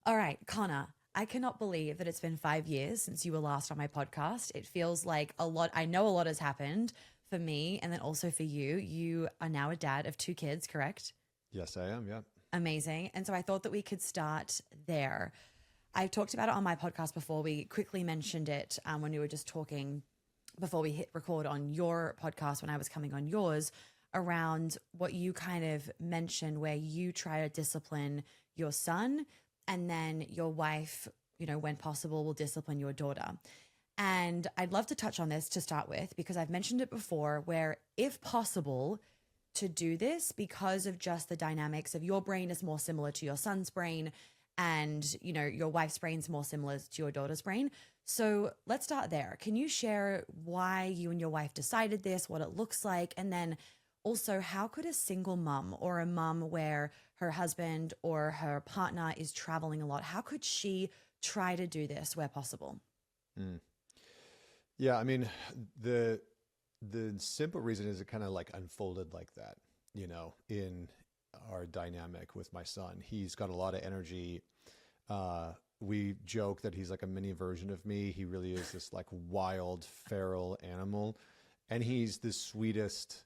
All right, Connor, I cannot believe that it's been 5 years since you were last on my podcast. It feels like a lot. I know a lot has happened for me and then also for you. You are now a dad of two kids, correct? Yes, I am. Yeah. Amazing. And so I thought that we could start there. I've talked about it on my podcast before. We quickly mentioned it when we were just talking before we hit record on your podcast when I was coming on yours around what you kind of mentioned where you try to discipline your son and then your wife, when possible, will discipline your daughter. And I'd love to touch on this to start with because I've mentioned it before where if possible to do this because of just the dynamics of your brain is more similar to your son's brain and your wife's brain's more similar to your daughter's brain. So let's start there. Can you share why you and your wife decided this, what it looks like, and then also how could a single mom or a mom where her husband or her partner is traveling a lot, how could she try to do this where possible? Yeah. I mean, the simple reason is it kind of like unfolded like that, in our dynamic with my son. He's got a lot of energy. We joke that he's like a mini version of me. He really is this like wild, feral animal. And he's the sweetest,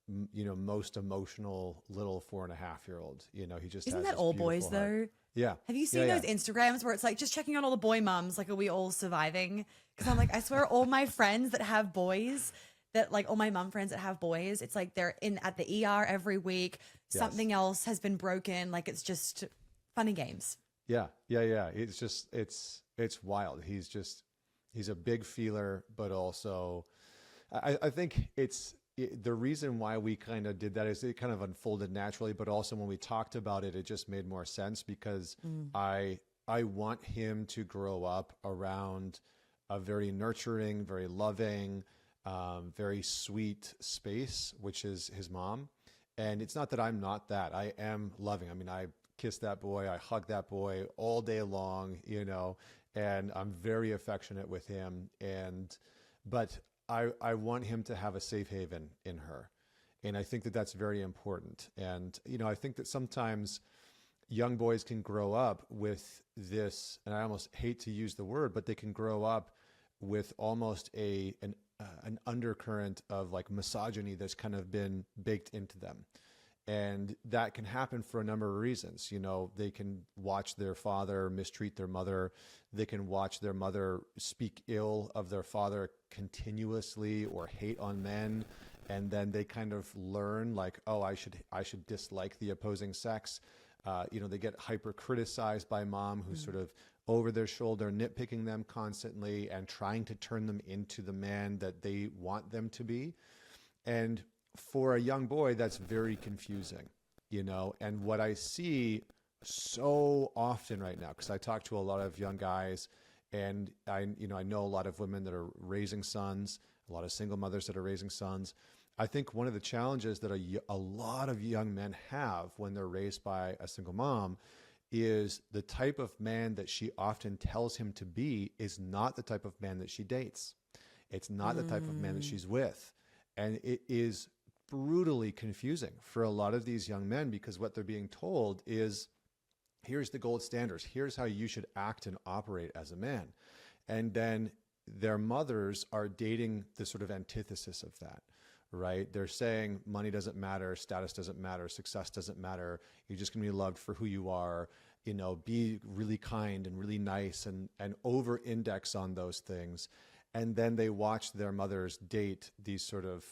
most emotional little 4.5-year-old. He just Isn't has that this all beautiful boys heart. though? Yeah. Have you seen those Instagrams where it's like just checking on all the boy mums? Like, are we all surviving? Because I'm like, I swear all my friends that have boys that like all my mum friends that have boys, it's like they're in at the ER every week. Yes. Something else has been broken. Like it's just funny games. Yeah. It's just, it's wild. He's a big feeler, but also I think the reason why we kind of did that is it kind of unfolded naturally, but also when we talked about it, it just made more sense because I want him to grow up around a very nurturing, very loving, very sweet space, which is his mom. And it's not that I'm not that. I am loving. I mean, I kiss that boy, I hug that boy all day long, and I'm very affectionate with him. But I want him to have a safe haven in her. And I think that that's very important. And, I think that sometimes young boys can grow up with this, and I almost hate to use the word, but they can grow up with almost an undercurrent of like misogyny that's kind of been baked into them. And that can happen for a number of reasons. They can watch their father mistreat their mother. They can watch their mother speak ill of their father continuously or hate on men. And then they kind of learn like, oh, I should dislike the opposing sex. They get hyper criticized by mom who's sort of over their shoulder, nitpicking them constantly and trying to turn them into the man that they want them to be. And for a young boy, that's very confusing, and what I see so often right now, because I talk to a lot of young guys and I know a lot of women that are raising sons, a lot of single mothers that are raising sons. I think one of the challenges that a lot of young men have when they're raised by a single mom is the type of man that she often tells him to be is not the type of man that she dates. It's not the type of man that she's with. And it is brutally confusing for a lot of these young men because what they're being told is, here's the gold standards. Here's how you should act and operate as a man. And then their mothers are dating the sort of antithesis of that, right? They're saying money doesn't matter, status doesn't matter, success doesn't matter. You're just going to be loved for who you are, be really kind and really nice and over index on those things. And then they watch their mothers date these sort of,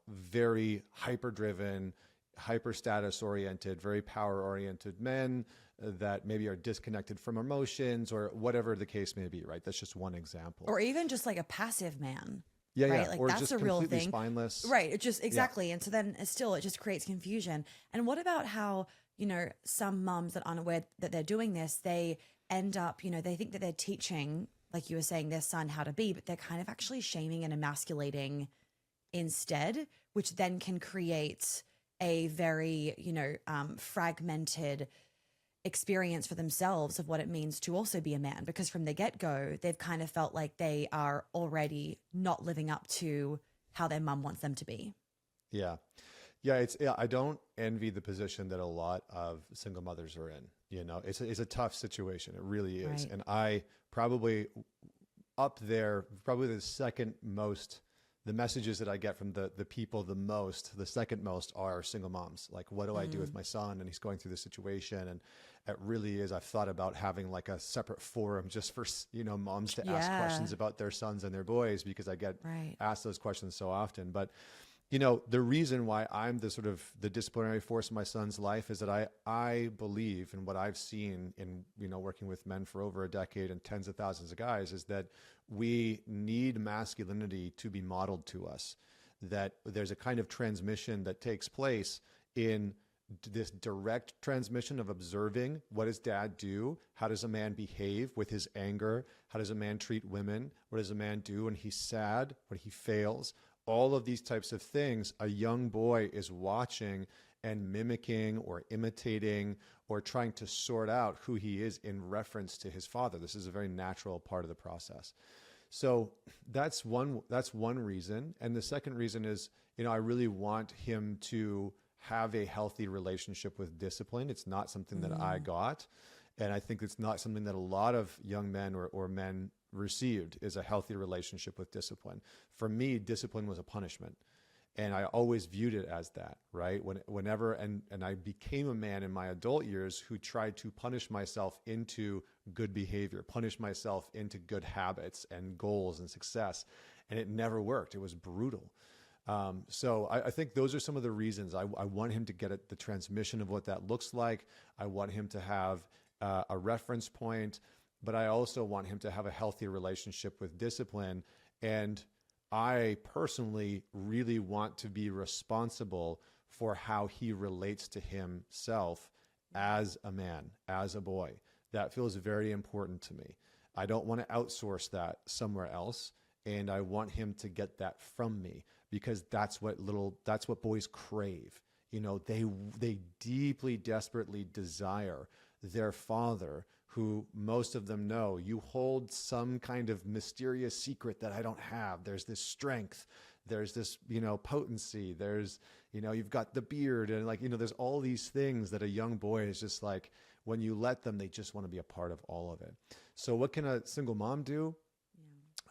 very hyper-driven, hyper-status-oriented, very power-oriented men that maybe are disconnected from emotions or whatever the case may be, right? That's just one example. Or even just like a passive man. Yeah, right? yeah. Like or that's just a real completely thing. Spineless. Right. It just exactly. Yeah. And so then still it just creates confusion. And what about how, some moms that aren't aware that they're doing this, they end up, they think that they're teaching, like you were saying, their son how to be, but they're kind of actually shaming and emasculating instead, which then can create a very, fragmented experience for themselves of what it means to also be a man. Because from the get-go, they've kind of felt like they are already not living up to how their mum wants them to be. Yeah. I don't envy the position that a lot of single mothers are in. You know, it's a tough situation. It really is. Right. And I probably up there, probably the second most, the messages that I get from the people the most, the second most are single moms. Like, what do I do with my son? And he's going through this situation. And it really is, I've thought about having like a separate forum just for, you know, moms to ask questions about their sons and their boys, because I get asked those questions so often. But, you know, the reason why I'm the sort of the disciplinary force in my son's life is that I believe, in what I've seen in, you know, working with men for over a decade and tens of thousands of guys, is that we need masculinity to be modeled to us, that there's a kind of transmission that takes place in this direct transmission of observing, what does dad do? How does a man behave with his anger? How does a man treat women? What does a man do when he's sad, when he fails? All of these types of things, a young boy is watching and mimicking or imitating or trying to sort out who he is in reference to his father. This is a very natural part of the process. So that's one reason. And the second reason is, you know, I really want him to have a healthy relationship with discipline. It's not something that I got. And I think it's not something that a lot of young men or men received, is a healthy relationship with discipline. For me, discipline was a punishment. And I always viewed it as that, right? Whenever I became a man in my adult years who tried to punish myself into good behavior, punish myself into good habits and goals and success. And it never worked. It was brutal. So I think those are some of the reasons. I want him to get at the transmission of what that looks like. I want him to have a reference point, but I also want him to have a healthy relationship with discipline. And I personally really want to be responsible for how he relates to himself as a man, as a boy. That feels very important to me. I don't want to outsource that somewhere else. And I want him to get that from me, because that's what boys crave. You know, they deeply, desperately desire their father, who most of them know, you hold some kind of mysterious secret that I don't have. There's this strength, there's this, you know, potency, there's, you know, you've got the beard, and like, you know, there's all these things that a young boy is just like, when you let them, they just want to be a part of all of it. So what can a single mom do?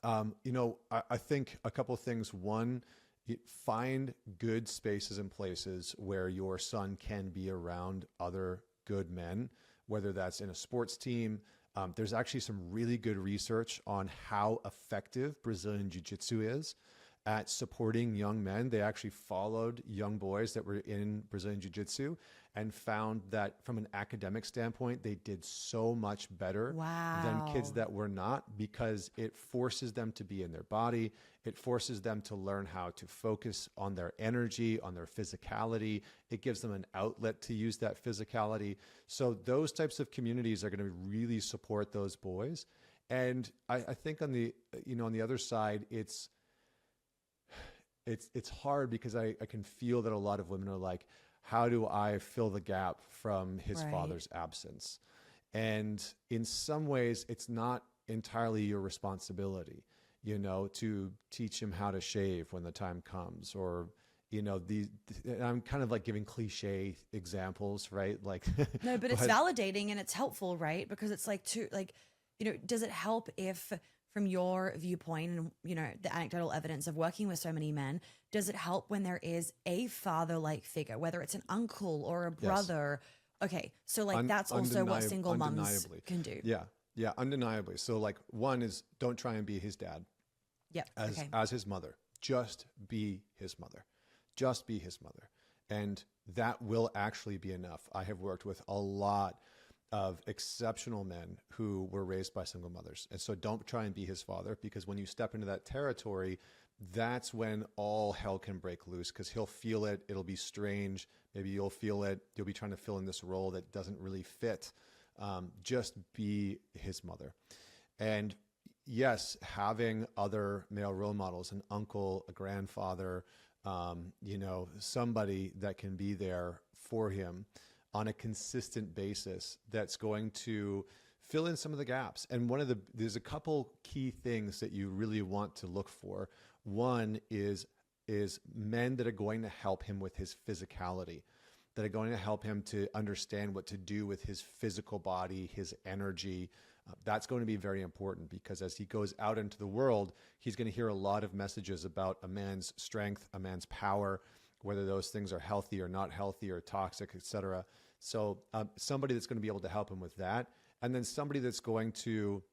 You know, I think a couple of things. One, find good spaces and places where your son can be around other good men, whether that's in a sports team. There's actually some really good research on how effective Brazilian Jiu-Jitsu is at supporting young men. They actually followed young boys that were in Brazilian Jiu-Jitsu and found that from an academic standpoint, they did so much better than kids that were not, because it forces them to be in their body. It forces them to learn how to focus on their energy, on their physicality. It gives them an outlet to use that physicality. So those types of communities are going to really support those boys. And I think on the other side, it's hard, because I can feel that a lot of women are like, how do I fill the gap from his father's absence? And in some ways, it's not entirely your responsibility, you know, to teach him how to shave when the time comes, or, you know, I'm kind of like giving cliche examples, right? Like, no, but it's validating and it's helpful, right? Because it's like, you know, does it help if, from your viewpoint and, you know, the anecdotal evidence of working with so many men, does it help when there is a father-like figure, whether it's an uncle or a brother? Yes. Okay. So like that's also what single moms can do. Yeah. Yeah. Undeniably. So like, one is, don't try and be his dad. Yep. As his mother. Just be his mother. Just be his mother. And that will actually be enough. I have worked with a lot of exceptional men who were raised by single mothers. And so don't try and be his father, because when you step into that territory, that's when all hell can break loose, because he'll feel it. It'll be strange. Maybe you'll feel it. You'll be trying to fill in this role that doesn't really fit. Just be his mother. And yes, having other male role models, an uncle, a grandfather, you know, somebody that can be there for him on a consistent basis, that's going to fill in some of the gaps. And there's a couple key things that you really want to look for. One is men that are going to help him with his physicality. that are going to help him to understand what to do with his physical body, his energy. That's going to be very important, because as he goes out into the world, he's going to hear a lot of messages about a man's strength, a man's power, whether those things are healthy or not healthy or toxic, etc. So somebody that's going to be able to help him with that. And then somebody that's going to,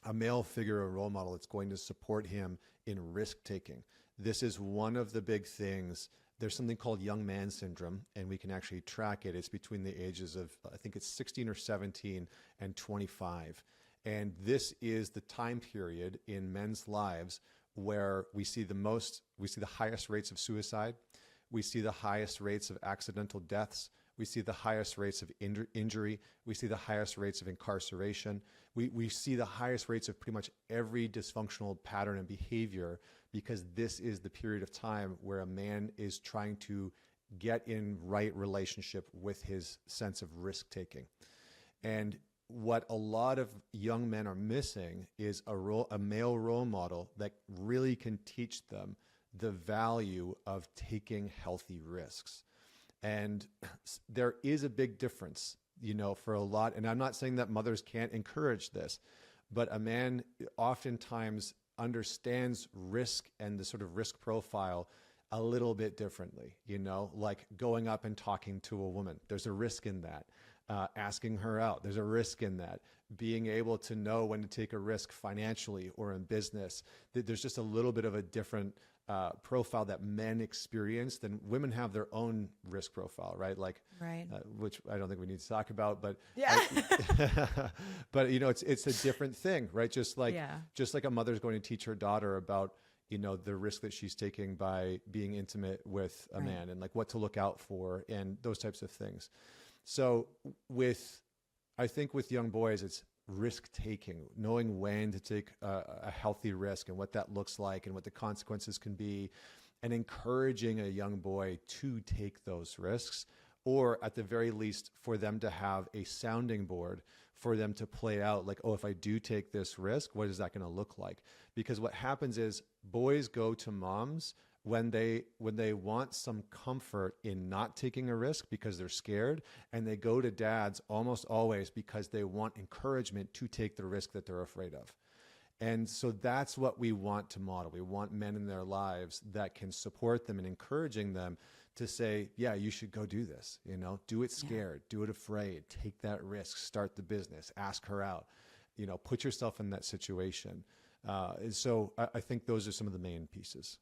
a male figure, a role model that's going to support him in risk taking. This is one of the big things. There's something called young man syndrome, and we can actually track it. It's between the ages of, I think it's 16 or 17 and 25. And this is the time period in men's lives where we see the highest rates of suicide. We see the highest rates of accidental deaths. We see the highest rates of injury. We see the highest rates of incarceration. We see the highest rates of pretty much every dysfunctional pattern and behavior, because this is the period of time where a man is trying to get in right relationship with his sense of risk taking. And what a lot of young men are missing is a male role model that really can teach them the value of taking healthy risks. And there is a big difference, for a lot. And I'm not saying that mothers can't encourage this, but a man oftentimes understands risk and the sort of risk profile a little bit differently, like going up and talking to a woman. There's a risk in that. Asking her out. There's a risk in that. Being able to know when to take a risk financially or in business. There's just a little bit of a different profile that men experience than women have their own risk profile, right? Right. Which I don't think we need to talk about, but yeah. But it's a different thing, right? Just like a mother's going to teach her daughter about the risk that she's taking by being intimate with a man, and like what to look out for and those types of things. So I think with young boys, it's risk taking, knowing when to take a healthy risk and what that looks like and what the consequences can be, and encouraging a young boy to take those risks, or at the very least for them to have a sounding board for them to play out, like, oh, if I do take this risk, what is that going to look like? Because what happens is boys go to moms when they want some comfort in not taking a risk because they're scared, and they go to dads almost always because they want encouragement to take the risk that they're afraid of. And so that's what we want to model. We want men in their lives that can support them and encouraging them to say, yeah, you should go do this, do it scared, do it afraid, take that risk, start the business, ask her out, put yourself in that situation. And so I think those are some of the main pieces.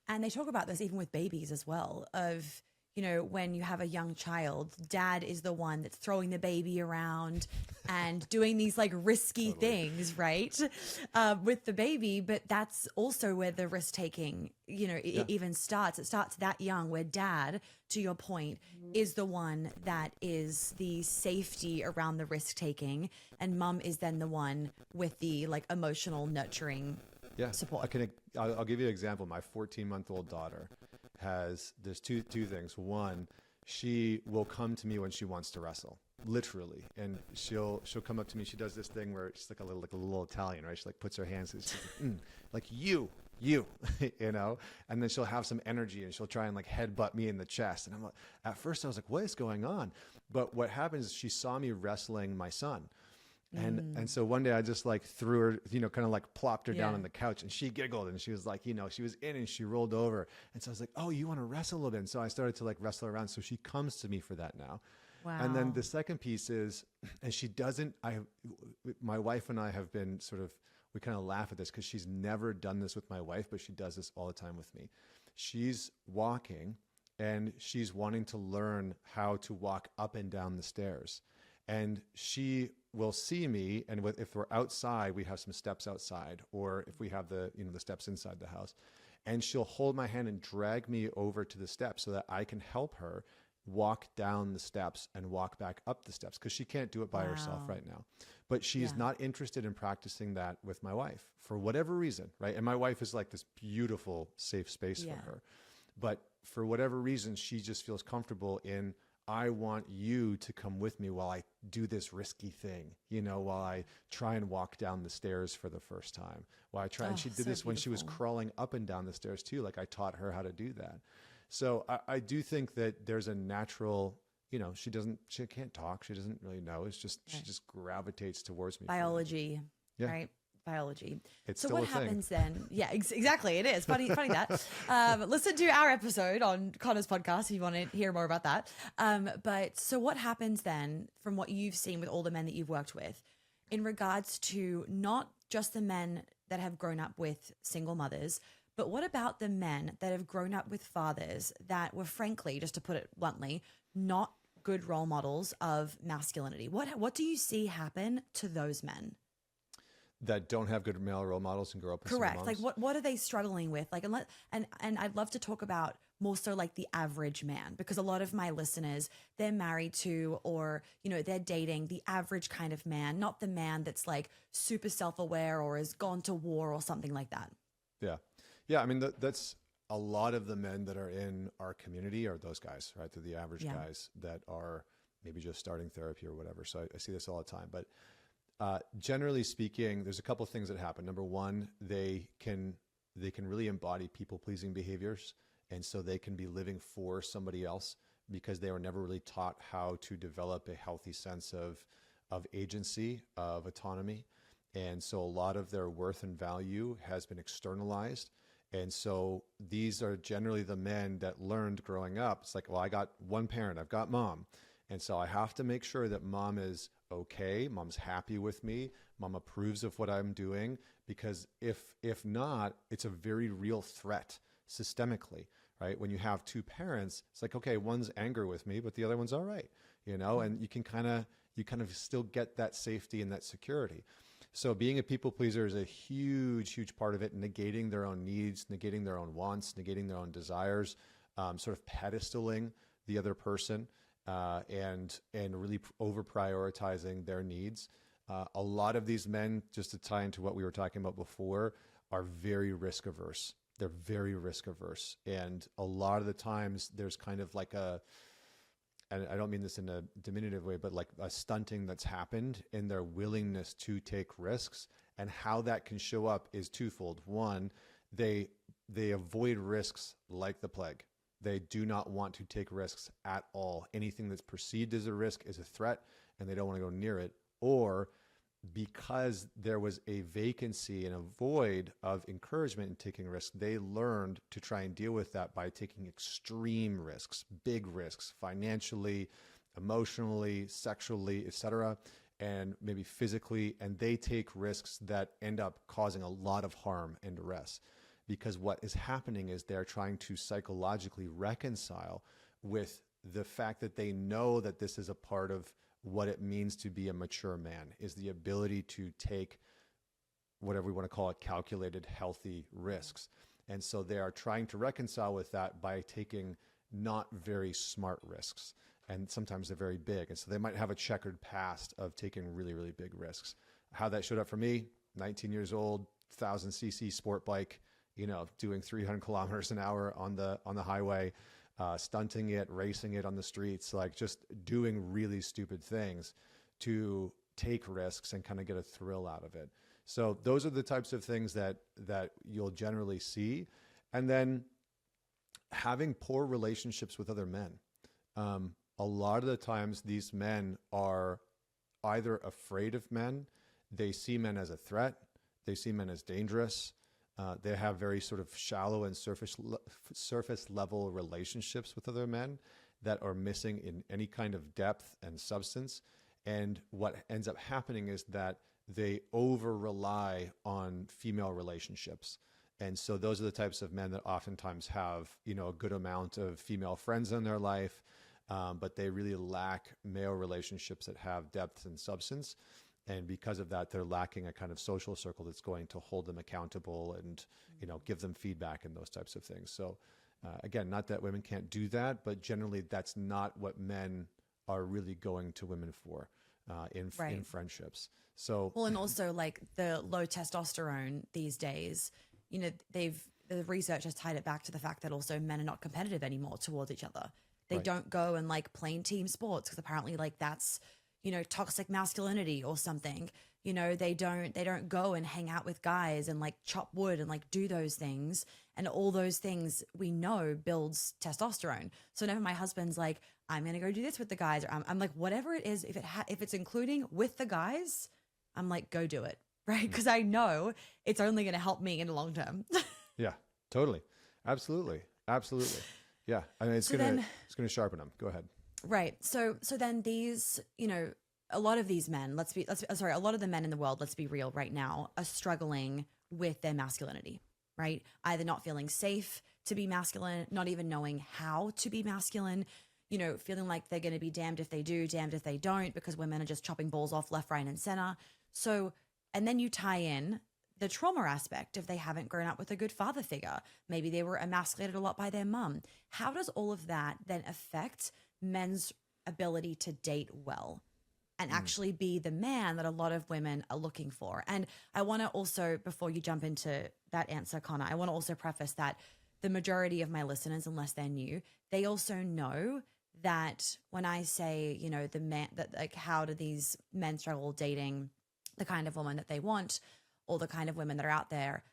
And they talk about this even with babies as well, of, when you have a young child, dad is the one that's throwing the baby around and doing these like risky things, right? With the baby. But that's also where the risk taking, it even starts. It starts that young, where dad, to your point, is the one that is the safety around the risk taking, and mum is then the one with the like emotional nurturing support. I'll give you an example. My 14-month-old daughter there's two things. One, she will come to me when she wants to wrestle, literally, and she'll come up to me. She does this thing where she's like a little Italian, right? She like puts her hands, and she's like you, and then she'll have some energy and she'll try and like headbutt me in the chest. And I'm like, at first I was like, what is going on? But what happens is she saw me wrestling my son. And so one day I just like threw her, kind of like plopped her down on the couch, and she giggled, and she was like, she was in and she rolled over. And so I was like, oh, you want to wrestle a little bit? And so I started to like wrestle around. So she comes to me for that now. Wow. And then the second piece is, and she doesn't, my wife and I have been we kind of laugh at this because she's never done this with my wife, but she does this all the time with me. She's walking and she's wanting to learn how to walk up and down the stairs. And she will see me, and if we're outside, we have some steps outside, or if we have the steps inside the house, and she'll hold my hand and drag me over to the steps so that I can help her walk down the steps and walk back up the steps, because she can't do it by herself right now. But she's not interested in practicing that with my wife for whatever reason, right? And my wife is like this beautiful, safe space for her. But for whatever reason, she just feels comfortable in, I want you to come with me while I do this risky thing, while I try and walk down the stairs for the first time. While I try, and she did this when she was crawling up and down the stairs too. Like I taught her how to do that. So I do think that there's a natural, she can't talk. She doesn't really know. It's just, she just gravitates towards me. Biology, Yeah. right? Biology. It's so still what a thing. happens then? Yeah, exactly. It is funny that. Listen to our episode on Connor's podcast if you want to hear more about that. But so what happens then from what you've seen with all the men that you've worked with in regards to not just the men that have grown up with single mothers, but what about the men that have grown up with fathers that were, frankly, just to put it bluntly, not good role models of masculinity? What do you see happen to those men? That don't have good male role models and grow up with Correct. single Like moms? what are they struggling with? Like, and I'd love to talk about more so like the average man, because a lot of my listeners, they're married to, or, they're dating the average kind of man, not the man that's like super self-aware or has gone to war or something like that. Yeah. Yeah. I mean, that's a lot of the men that are in our community are those guys, right? They're the average guys that are maybe just starting therapy or whatever. So I see this all the time, but generally speaking, there's a couple of things that happen. Number one, they can really embody people-pleasing behaviors. And so they can be living for somebody else because they were never really taught how to develop a healthy sense of agency, of autonomy. And so a lot of their worth and value has been externalized. And so these are generally the men that learned growing up. It's like, well, I got one parent, I've got mom. And so I have to make sure that mom is okay, mom's happy with me, mom approves of what I'm doing, because if not, it's a very real threat systemically, right? When you have two parents, it's like, okay, one's angry with me, but the other one's all right, and you kind of still get that safety and that security. So being a people pleaser is a huge, huge part of it, negating their own needs, negating their own wants, negating their own desires, sort of pedestaling the other person, and really over prioritizing their needs. A lot of these men, just to tie into what we were talking about before, are very risk averse. They're very risk averse. And a lot of the times there's kind of like and I don't mean this in a diminutive way, but like a stunting that's happened in their willingness to take risks. And how that can show up is twofold. One, they avoid risks like the plague. They do not want to take risks at all. Anything that's perceived as a risk is a threat, and they don't want to go near it. Or because there was a vacancy and a void of encouragement in taking risks, they learned to try and deal with that by taking extreme risks, big risks, financially, emotionally, sexually, etc., and maybe physically. And they take risks that end up causing a lot of harm and duress. Because what is happening is they're trying to psychologically reconcile with the fact that they know that this is a part of what it means to be a mature man, is the ability to take whatever we want to call it, calculated, healthy risks. And so they are trying to reconcile with that by taking not very smart risks. And sometimes they're very big. And so they might have a checkered past of taking really, really big risks. How that showed up for me, 19 years old, 1000cc sport bike, doing 300 kilometers an hour on the highway, stunting it, racing it on the streets, like just doing really stupid things to take risks and kind of get a thrill out of it. So those are the types of things that you'll generally see. And then having poor relationships with other men. A lot of the times these men are either afraid of men, they see men as a threat, they see men as dangerous. They have very sort of shallow and surface level relationships with other men that are missing in any kind of depth and substance. And what ends up happening is that they over rely on female relationships. And so those are the types of men that oftentimes have, a good amount of female friends in their life, but they really lack male relationships that have depth and substance. And because of that, they're lacking a kind of social circle that's going to hold them accountable and, give them feedback and those types of things. So again, not that women can't do that, but generally that's not what men are really going to women for in friendships. So, well, and also like the low testosterone these days, the research has tied it back to the fact that also men are not competitive anymore towards each other. They don't go and like play in team sports because apparently like that's, toxic masculinity or something. They don't go and hang out with guys and like chop wood and like do those things. And all those things we know builds testosterone. So whenever my husband's like, I'm going to go do this with the guys, or I'm like, whatever it is, if it's including with the guys, I'm like, go do it. Right. Because I know it's only going to help me in the long term. Yeah, totally. Absolutely. Absolutely. Yeah. I mean, it's going to sharpen them. Go ahead. Right. So then these, a lot of these men, a lot of the men in the world, let's be real right now, are struggling with their masculinity, right? Either not feeling safe to be masculine, not even knowing how to be masculine, feeling like they're going to be damned if they do, damned if they don't, because women are just chopping balls off left, right, and center. So, and then you tie in the trauma aspect if they haven't grown up with a good father figure. Maybe they were emasculated a lot by their mum. How does all of that then affect men's ability to date well and actually be the man that a lot of women are looking for? And I want to also, before you jump into that answer, Connor, I want to also preface that the majority of my listeners, unless they're new, they also know that when I say, the man, that like, how do these men struggle dating the kind of woman that they want or the kind of women that are out there?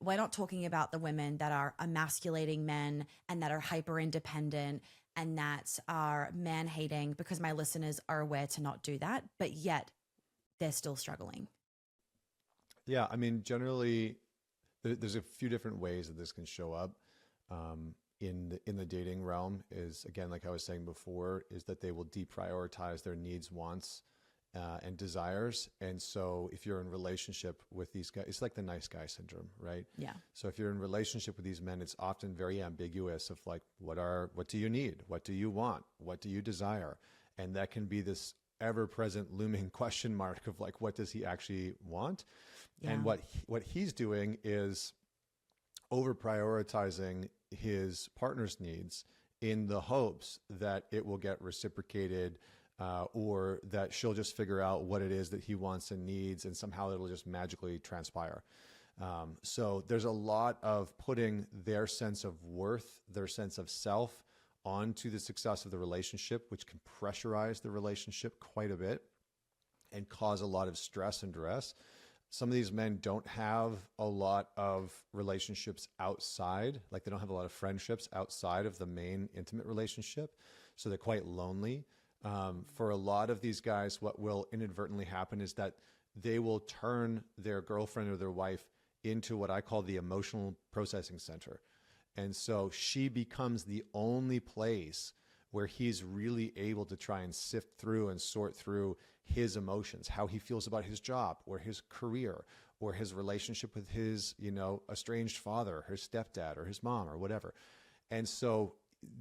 We're not talking about the women that are emasculating men and that are hyper independent and that are man hating, because my listeners are aware to not do that, but yet they're still struggling. Yeah. I mean, generally there's a few different ways that this can show up. In the dating realm is, again, like I was saying before, is that they will deprioritize their needs, wants, and desires. And so if you're in relationship with these guys, it's like the nice guy syndrome, right? Yeah. So if you're in relationship with these men, it's often very ambiguous of like, what do you need? What do you want? What do you desire? And that can be this ever-present looming question mark of like, what does he actually want? Yeah. And what he's doing is over prioritizing his partner's needs in the hopes that it will get reciprocated, or that she'll just figure out what it is that he wants and needs, and somehow it'll just magically transpire. So there's a lot of putting their sense of worth, their sense of self onto the success of the relationship, which can pressurize the relationship quite a bit and cause a lot of stress and duress. Some of these men don't have a lot of relationships outside, like they don't have a lot of friendships outside of the main intimate relationship. So they're quite lonely. For a lot of these guys, what will inadvertently happen is that they will turn their girlfriend or their wife into what I call the emotional processing center. And so she becomes the only place where he's really able to try and sift through and sort through his emotions, how he feels about his job or his career or his relationship with his, estranged father, his stepdad or his mom or whatever. And so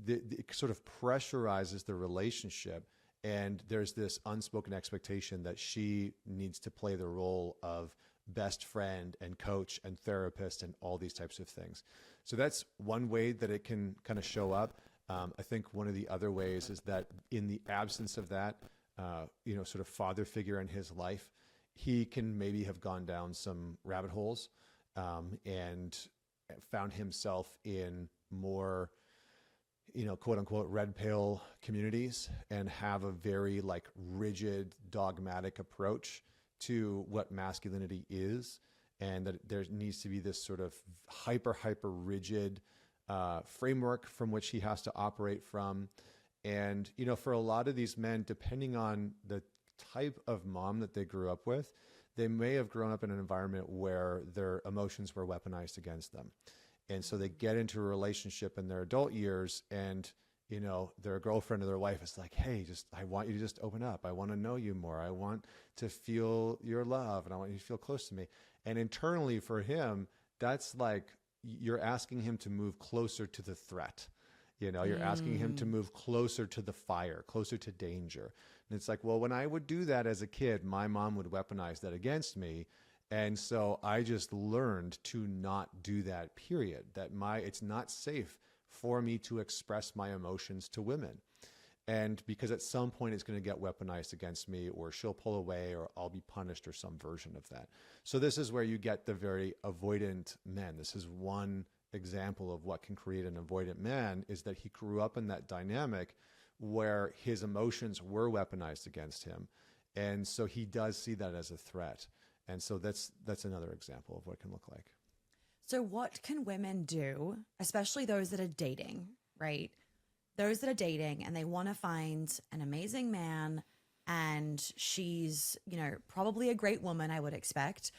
it sort of pressurizes the relationship, and there's this unspoken expectation that she needs to play the role of best friend and coach and therapist and all these types of things. So that's one way that it can kind of show up. I think one of the other ways is that in the absence of that, sort of father figure in his life, he can maybe have gone down some rabbit holes, and found himself in more, quote unquote, red pill communities, and have a very like rigid, dogmatic approach to what masculinity is. And that there needs to be this sort of hyper rigid framework from which he has to operate from. And, for a lot of these men, depending on the type of mom that they grew up with, they may have grown up in an environment where their emotions were weaponized against them. And so they get into a relationship in their adult years, and, their girlfriend or their wife is like, hey, I want you to just open up. I want to know you more. I want to feel your love, and I want you to feel close to me. And internally for him, that's like, you're asking him to move closer to the threat. You're asking him to move closer to the fire, closer to danger. And it's like, well, when I would do that as a kid, my mom would weaponize that against me. And so I just learned to not do that, period. It's not safe for me to express my emotions to women. And because at some point it's going to get weaponized against me, or she'll pull away, or I'll be punished, or some version of that. So this is where you get the very avoidant men. This is one example of what can create an avoidant man, is that he grew up in that dynamic where his emotions were weaponized against him. And so he does see that as a threat. And so that's another example of what it can look like. So what can women do, especially those that are dating, right? Those that are dating and they want to find an amazing man, and she's, probably a great woman, I would expect.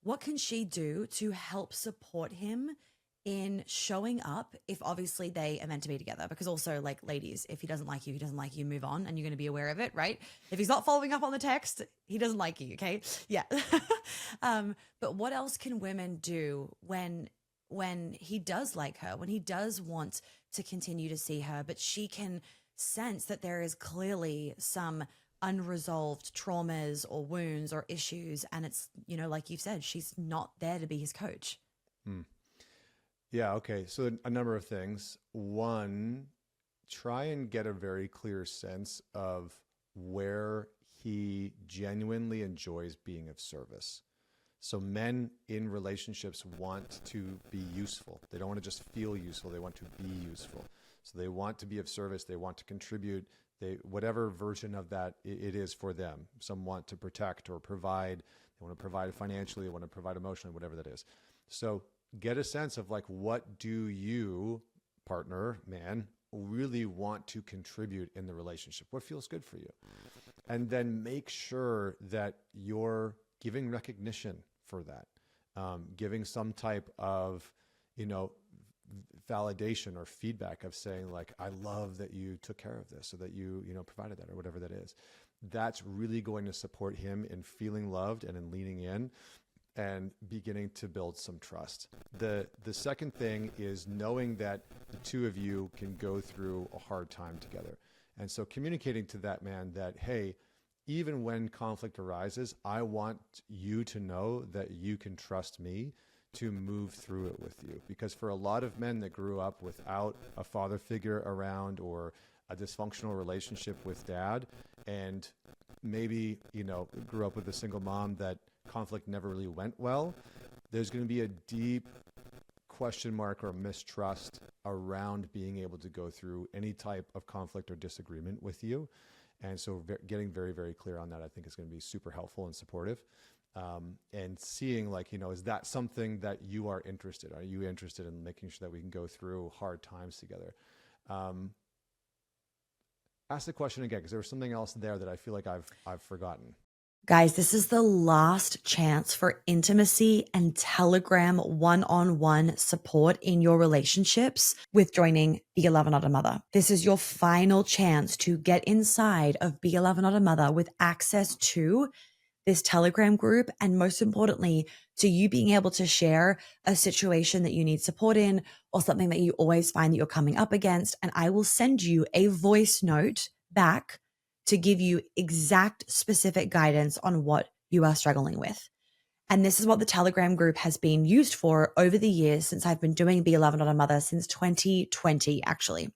What can she do to help support him in showing up if obviously they are meant to be together? Because also, like, ladies, if he doesn't like you, move on, and you're going to be aware of it, right? If he's not following up on the text, he doesn't like you, okay? Yeah. But what else can women do when he does like her, when he does want to continue to see her, but she can sense that there is clearly some unresolved traumas or wounds or issues, and it's, like you've said, she's not there to be his coach? Yeah. Okay. So a number of things. One, try and get a very clear sense of where he genuinely enjoys being of service. So men in relationships want to be useful. They don't want to just feel useful. They want to be useful. So they want to be of service. They want to contribute. Whatever version of that it is for them. Some want to protect or provide. They want to provide financially. They want to provide emotionally, whatever that is. So get a sense of, like, what do you, partner, man, really want to contribute in the relationship? What feels good for you? And then make sure that you're giving recognition for that, giving some type of, validation or feedback of saying, like, I love that you took care of this, or that you provided that, or whatever that is. That's really going to support him in feeling loved and in leaning in and beginning to build some trust. The second thing is knowing that the two of you can go through a hard time together. And so communicating to that man that, hey, even when conflict arises, I want you to know that you can trust me to move through it with you. Because for a lot of men that grew up without a father figure around, or a dysfunctional relationship with dad, and maybe, grew up with a single mom that conflict never really went well, there's going to be a deep question mark or mistrust around being able to go through any type of conflict or disagreement with you. And so getting very, very clear on that, I think, is going to be super helpful and supportive. And seeing, like, is that something that you are interested in? Are you interested in making sure that we can go through hard times together? Ask the question again, because there was something else there that I feel like I've forgotten. Guys, this is the last chance for intimacy and Telegram one-on-one support in your relationships with joining Be a Lover, Not a Mother. This is your final chance to get inside of Be a Lover, Not a Mother with access to this Telegram group, and most importantly, to you being able to share a situation that you need support in, or something that you always find that you're coming up against. And I will send you a voice note back to give you exact specific guidance on what you are struggling with. And this is what the Telegram group has been used for over the years since I've been doing Be a Lover, Not a Mother, since 2020, actually.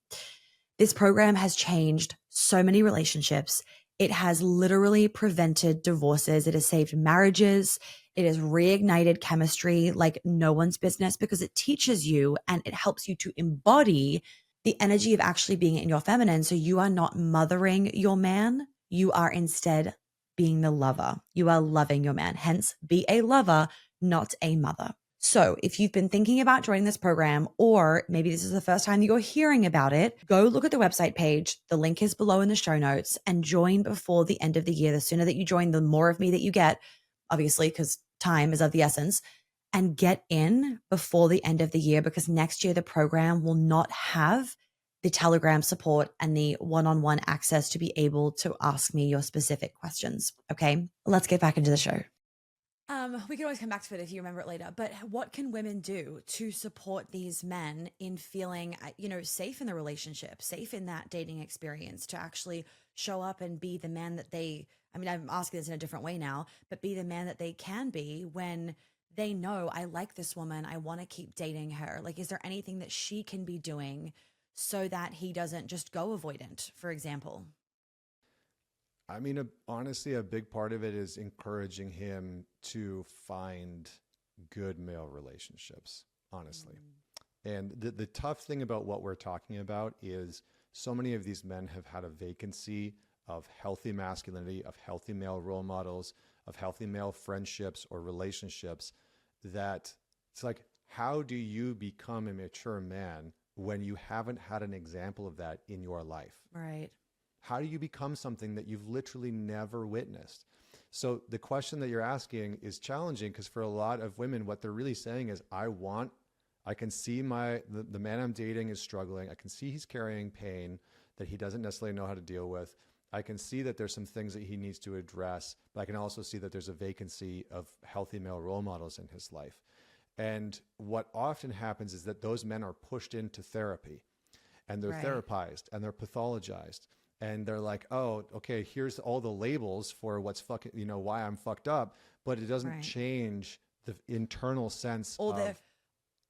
This program has changed so many relationships. It has literally prevented divorces. It has saved marriages. It has reignited chemistry like no one's business, because it teaches you and it helps you to embody the energy of actually being in your feminine. So you are not mothering your man. You are instead being the lover. You are loving your man. Hence, be a lover, not a mother. So if you've been thinking about joining this program, or maybe this is the first time that you're hearing about it, go look at the website page. The link is below in the show notes, and join before the end of the year. The sooner that you join, the more of me that you get, obviously, because time is of the essence. And get in before the end of the year, because next year the program will not have the Telegram support and the one-on-one access to be able to ask me your specific questions. Okay, let's get back into the show. We can always come back to it if you remember it later, but what can women do to support these men in feeling, safe in the relationship, safe in that dating experience, to actually show up and be the man that I'm asking this in a different way now, but be the man that they can be when they know, I like this woman, I want to keep dating her. Like, is there anything that she can be doing so that he doesn't just go avoidant, for example? I mean, honestly, a big part of it is encouraging him to find good male relationships, honestly. And the tough thing about what we're talking about is so many of these men have had a vacancy of healthy masculinity, of healthy male role models, of healthy male friendships or relationships, that it's like, how do you become a mature man when you haven't had an example of that in your life? Right. How do you become something that you've literally never witnessed? So the question that you're asking is challenging, because for a lot of women, what they're really saying is, I can see the man I'm dating is struggling. I can see he's carrying pain that he doesn't necessarily know how to deal with. I can see that there's some things that he needs to address, but I can also see that there's a vacancy of healthy male role models in his life. And what often happens is that those men are pushed into therapy, and they're therapized, and they're pathologized. And they're like, oh, okay, here's all the labels for what's fucking, why I'm fucked up, but it doesn't change the internal sense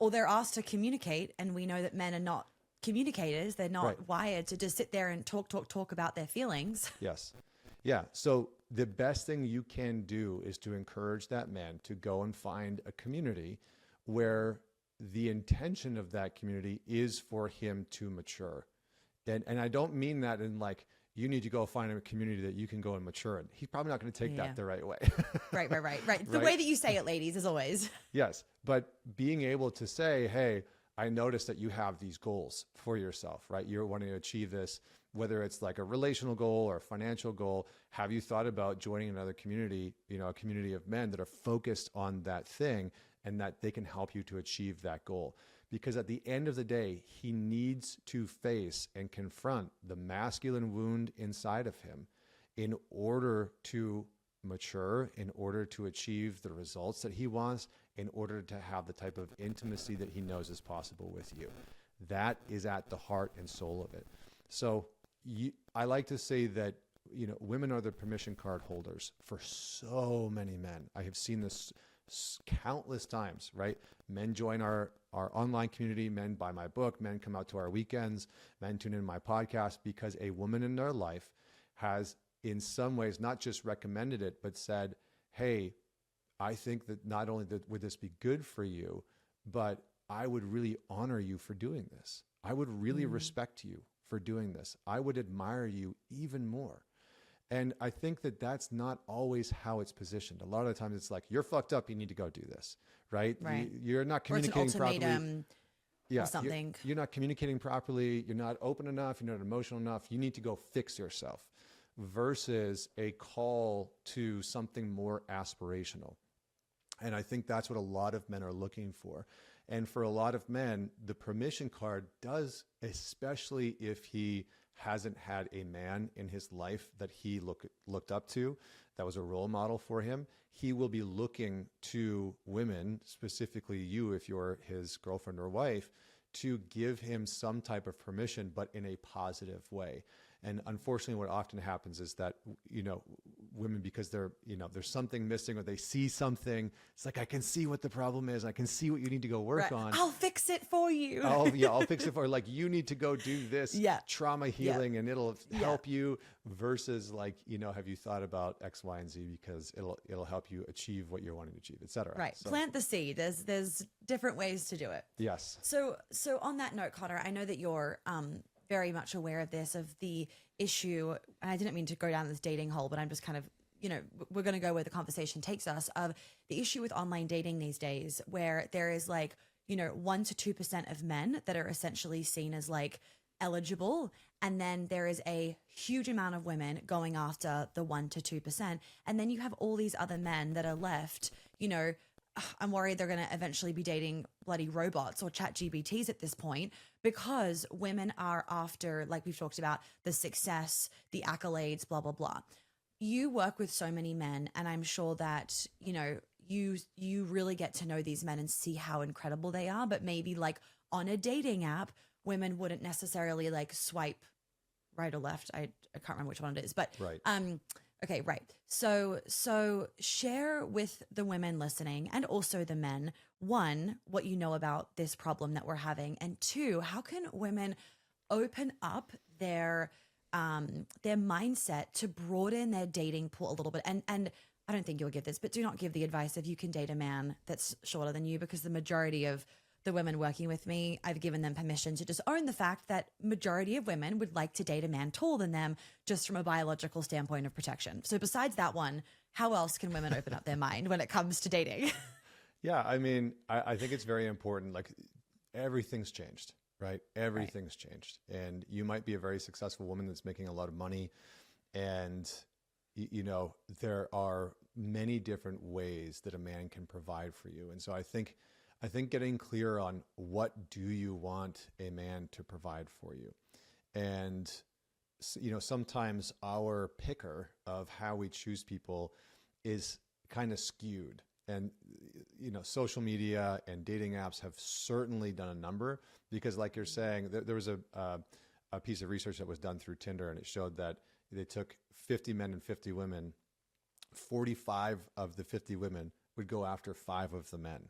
or they're asked to communicate, and we know that men are not communicators. They're not wired to just sit there and talk about their feelings. Yes. Yeah. So the best thing you can do is to encourage that man to go and find a community where the intention of that community is for him to mature. And I don't mean that in like, you need to go find a community that you can go and mature in. He's probably not going to take that the right way. Right. The way that you say it, ladies, as always. Yes. But being able to say, hey, I noticed that you have these goals for yourself, right? You're wanting to achieve this, whether it's like a relational goal or a financial goal. Have you thought about joining another community, a community of men that are focused on that thing, and that they can help you to achieve that goal? Because at the end of the day, he needs to face and confront the masculine wound inside of him in order to mature, in order to achieve the results that he wants, in order to have the type of intimacy that he knows is possible with you. That is at the heart and soul of it. So I like to say that, women are the permission card holders for so many men. I have seen this countless times, right? Men join our online community, men buy my book, men come out to our weekends, men tune in my podcast, because a woman in their life has in some ways not just recommended it, but said, hey, I think that not only would this be good for you, but I would really honor you for doing this. I would really respect you for doing this. I would admire you even more. And I think that that's not always how it's positioned. A lot of the times it's like, you're fucked up, you need to go do this, right? You're not communicating properly. Or something. You're not communicating properly. You're not open enough. You're not emotional enough. You need to go fix yourself, versus a call to something more aspirational. And I think that's what a lot of men are looking for. And for a lot of men, the permission card does, especially if he hasn't had a man in his life that he looked up to, that was a role model for him. He will be looking to women, specifically you, if you're his girlfriend or wife, to give him some type of permission, but in a positive way. And unfortunately, what often happens is that, women, because there's something missing, or they see something, it's like, I can see what the problem is. I can see what you need to go work on. I'll fix it for you. I'll fix it for you. Like, you need to go do this trauma healing and it'll help you, versus like, have you thought about X, Y, and Z, because it'll help you achieve what you're wanting to achieve, et cetera. Right. So, plant the seed. There's different ways to do it. Yes. So on that note, Connor, I know that you're, very much aware of this, of the issue, and I didn't mean to go down this dating hole, but I'm just kind of, we're going to go where the conversation takes us, of the issue with online dating these days, where there is like, 1 to 2% of men that are essentially seen as like eligible. And then there is a huge amount of women going after the 1 to 2%. And then you have all these other men that are left, I'm worried they're going to eventually be dating bloody robots or chat GBTs at this point, because women are after, like we've talked about, the success, the accolades, blah, blah, blah. You work with so many men, and I'm sure that, you really get to know these men and see how incredible they are. But maybe like on a dating app, women wouldn't necessarily like swipe right or left. I can't remember which one it is, but right. Okay, right. So share with the women listening, and also the men, 1, what you know about this problem that we're having, and 2, how can women open up their mindset to broaden their dating pool a little bit? And I don't think you'll give this, but do not give the advice of you can date a man that's shorter than you, because the majority of the women working with me, I've given them permission to just own the fact that majority of women would like to date a man taller than them just from a biological standpoint of protection. So besides that one, how else can women open up their mind when it comes to dating? Yeah, I mean, I think it's very important. Like everything's changed, right? Everything's changed. And you might be a very successful woman that's making a lot of money. And, you know, there are many different ways that a man can provide for you. And so I think getting clear on what do you want a man to provide for you. And, you know, sometimes our picker of how we choose people is kind of skewed. And, you know, social media and dating apps have certainly done a number because, like you're saying, there was a piece of research that was done through Tinder, and it showed that they took 50 men and 50 women. 45 of the 50 women would go after 5 of the men.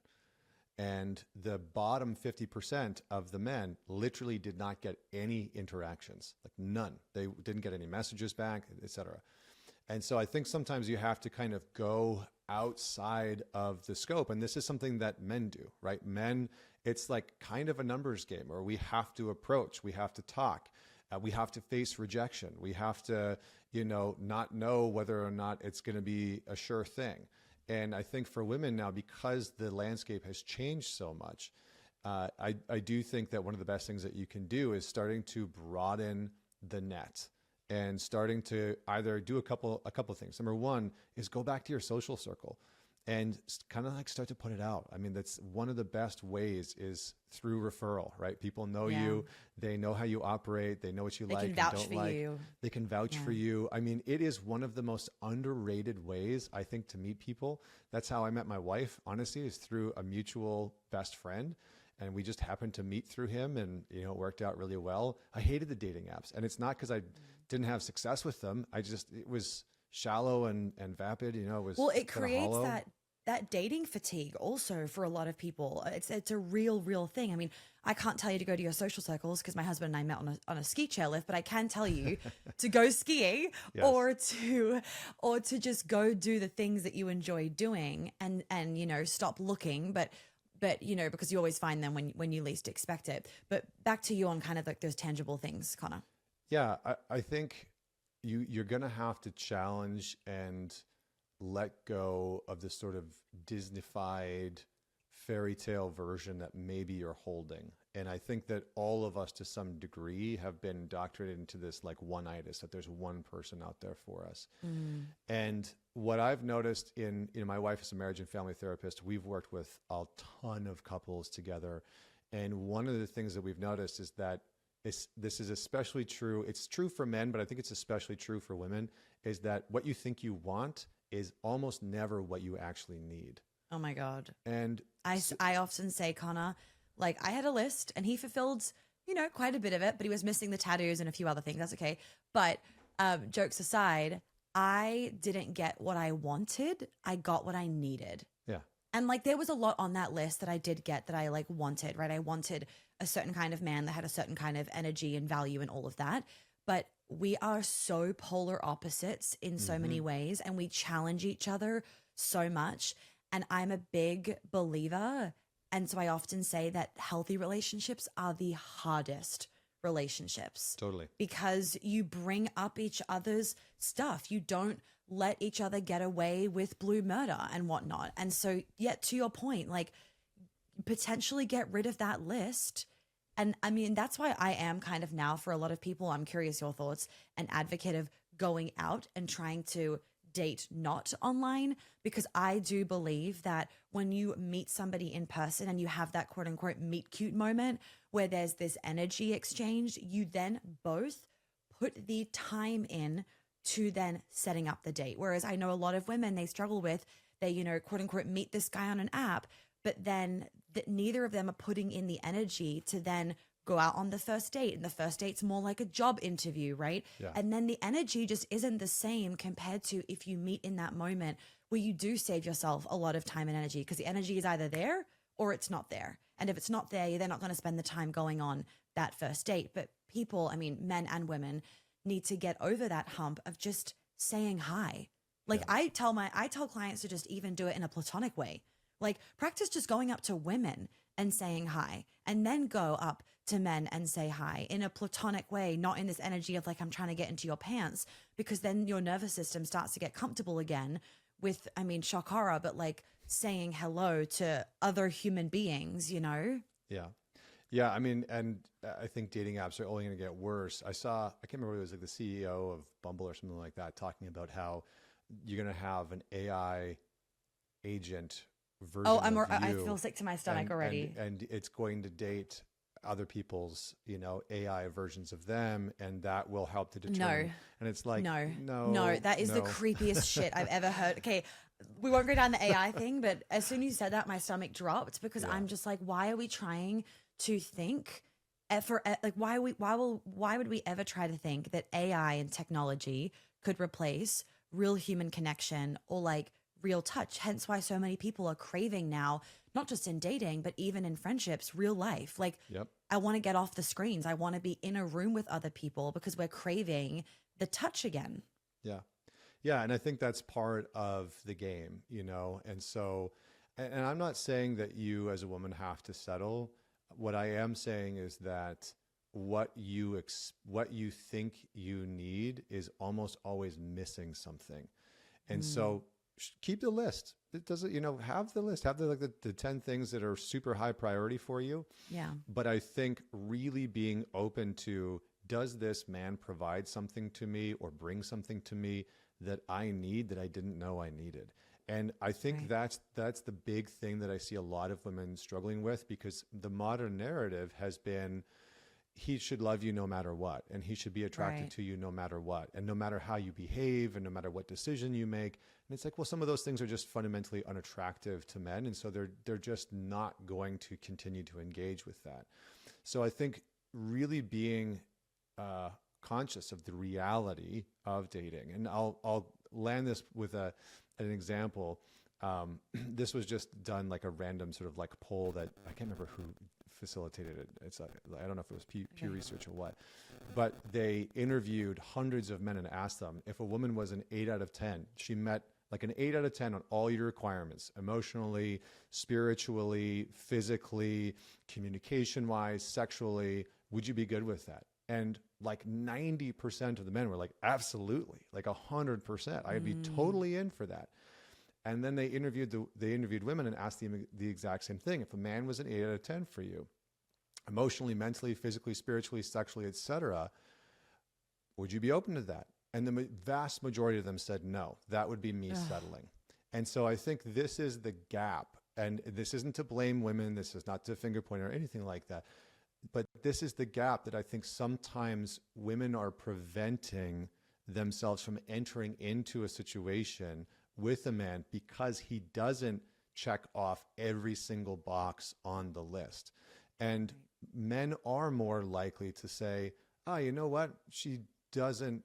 And the bottom 50% of the men literally did not get any interactions, like none. They didn't get any messages back, etc. And so I think sometimes you have to kind of go outside of the scope. And this is something that men do, right? Men, it's like kind of a numbers game where we have to approach, we have to talk, we have to face rejection. We have to, you know, not know whether or not it's going to be a sure thing. And I think for women now, because the landscape has changed so much, I do think that one of the best things that you can do is starting to broaden the net and starting to either do a couple of things. Number one is go back to your social circle and kind of like start to put it out. I mean, that's one of the best ways is through referral, right? People know you, they know how you operate, they know what you like and don't like. They can vouch for you. I mean, it is one of the most underrated ways, I think, to meet people. That's how I met my wife, honestly, is through a mutual best friend. And we just happened to meet through him, and, you know, it worked out really well. I hated the dating apps, and it's not because I didn't have success with them. It was shallow and vapid, you know. It creates that dating fatigue also for a lot of people. It's a real thing. I mean, I can't tell you to go to your social circles because my husband and I met on a ski chairlift, but I can tell you to go skiing or to just go do the things that you enjoy doing and you know, stop looking, but you know, because you always find them when you least expect it. But back to you on kind of like those tangible things, Connor. Yeah, I think you're going to have to challenge and let go of this sort of Disneyfied fairy tale version that maybe you're holding. And I think that all of us to some degree have been indoctrinated into this like one-itis, that there's one person out there for us. And what I've noticed in, you know, my wife is a marriage and family therapist. We've worked with a ton of couples together. And one of the things that we've noticed is that this is especially true. It's true for men, but I think it's especially true for women, is that what you think you want is almost never what you actually need. Oh my God. And I often say, Connor, like I had a list and he fulfilled, you know, quite a bit of it, but he was missing the tattoos and a few other things. That's okay. But jokes aside, I didn't get what I wanted. I got what I needed. Yeah. And like there was a lot on that list that I did get that I like wanted, right? I wanted a certain kind of man that had a certain kind of energy and value and all of that. But we are so polar opposites in so many ways, and we challenge each other so much. And I'm a big believer. And so I often say that healthy relationships are the hardest relationships. Totally. Because you bring up each other's stuff. You don't let each other get away with blue murder and whatnot. And so, yet to your point, like potentially get rid of that list. And I mean, that's why I am kind of now, for a lot of people, I'm curious your thoughts, an advocate of going out and trying to date not online, because I do believe that when you meet somebody in person and you have that quote unquote meet cute moment where there's this energy exchange, you then both put the time in to then setting up the date. Whereas I know a lot of women, they struggle with, they, you know, quote unquote meet this guy on an app, but then neither of them are putting in the energy to then go out on the first date. And the first date's more like a job interview, right? Yeah. And then the energy just isn't the same compared to if you meet in that moment where you do save yourself a lot of time and energy, because the energy is either there or it's not there. And if it's not there, they're not going to spend the time going on that first date. But people, I mean, men and women, need to get over that hump of just saying hi. Like I tell clients to just even do it in a platonic way. Like practice just going up to women and saying hi, and then go up to men and say hi in a platonic way, not in this energy of like, I'm trying to get into your pants, because then your nervous system starts to get comfortable again with, I mean, shock horror, but like saying hello to other human beings, you know? Yeah. Yeah. I mean, and I think dating apps are only going to get worse. I can't remember, it was like the CEO of Bumble or something like that, talking about how you're going to have an AI agent version Oh, of I you, feel sick to my stomach already. and it's going to date other people's, AI versions of them, and that will help to determine. No. And it's like, No, that is the creepiest shit I've ever heard. Okay, we won't go down the AI thing, but as soon as you said that, my stomach dropped, because I'm just like, why are we trying to think why would we ever try to think that AI and technology could replace real human connection or like real touch? Hence why so many people are craving now, not just in dating, but even in friendships, real life. Like, Yep. I want to get off the screens. I want to be in a room with other people because we're craving the touch again. Yeah. Yeah. And I think that's part of the game, and so, and I'm not saying that you as a woman have to settle. What I am saying is that what you think you need is almost always missing something. And so keep the list. It doesn't, have the list, have the 10 things that are super high priority for you. Yeah. But I think really being open to, does this man provide something to me or bring something to me that I need, that I didn't know I needed? And I think that's the big thing that I see a lot of women struggling with, because the modern narrative has been, he should love you no matter what, and he should be attracted to you no matter what, and no matter how you behave, and no matter what decision you make. And it's like, well, some of those things are just fundamentally unattractive to men, and so they're just not going to continue to engage with that. So I think really being conscious of the reality of dating, and I'll land this with an example. This was just done like a random sort of like poll that I can't remember who facilitated it. I don't know if it was Pew Research or what, but they interviewed hundreds of men and asked them, if a woman was an 8 out of 10, she met like an 8 out of 10 on all your requirements, emotionally, spiritually, physically, communication wise, sexually, would you be good with that? And like 90% of the men were like, absolutely, like 100%. I'd be totally in for that. And then they interviewed women and asked them the exact same thing. If a man was an 8 out of 10 for you, emotionally, mentally, physically, spiritually, sexually, etc., would you be open to that? And the vast majority of them said no. That would be me settling. And so I think this is the gap. And this isn't to blame women. This is not to finger point or anything like that. But this is the gap that I think sometimes women are preventing themselves from entering into a situation with a man because he doesn't check off every single box on the list. And men are more likely to say, oh, you know what? She doesn't,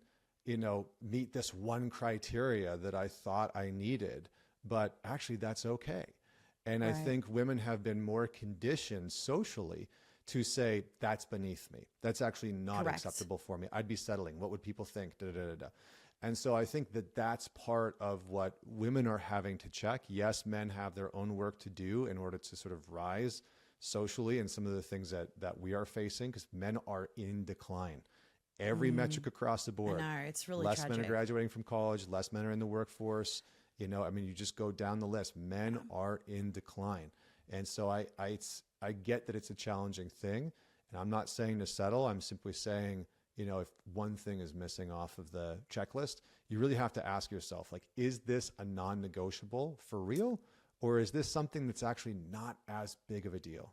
meet this one criteria that I thought I needed, but actually that's okay. And I think women have been more conditioned socially to say, that's beneath me. That's actually not acceptable for me. I'd be settling. What would people think? Da, da, da, da. And so I think that that's part of what women are having to check. Yes, men have their own work to do in order to sort of rise socially and some of the things that we are facing, because men are in decline. Every metric across the board. I know, it's really less tragic. Men are graduating from college, less men are in the workforce. You just go down the list. Men are in decline. And so I get that it's a challenging thing. And I'm not saying to settle. I'm simply saying, if one thing is missing off of the checklist, you really have to ask yourself, like, is this a non-negotiable for real? Or is this something that's actually not as big of a deal?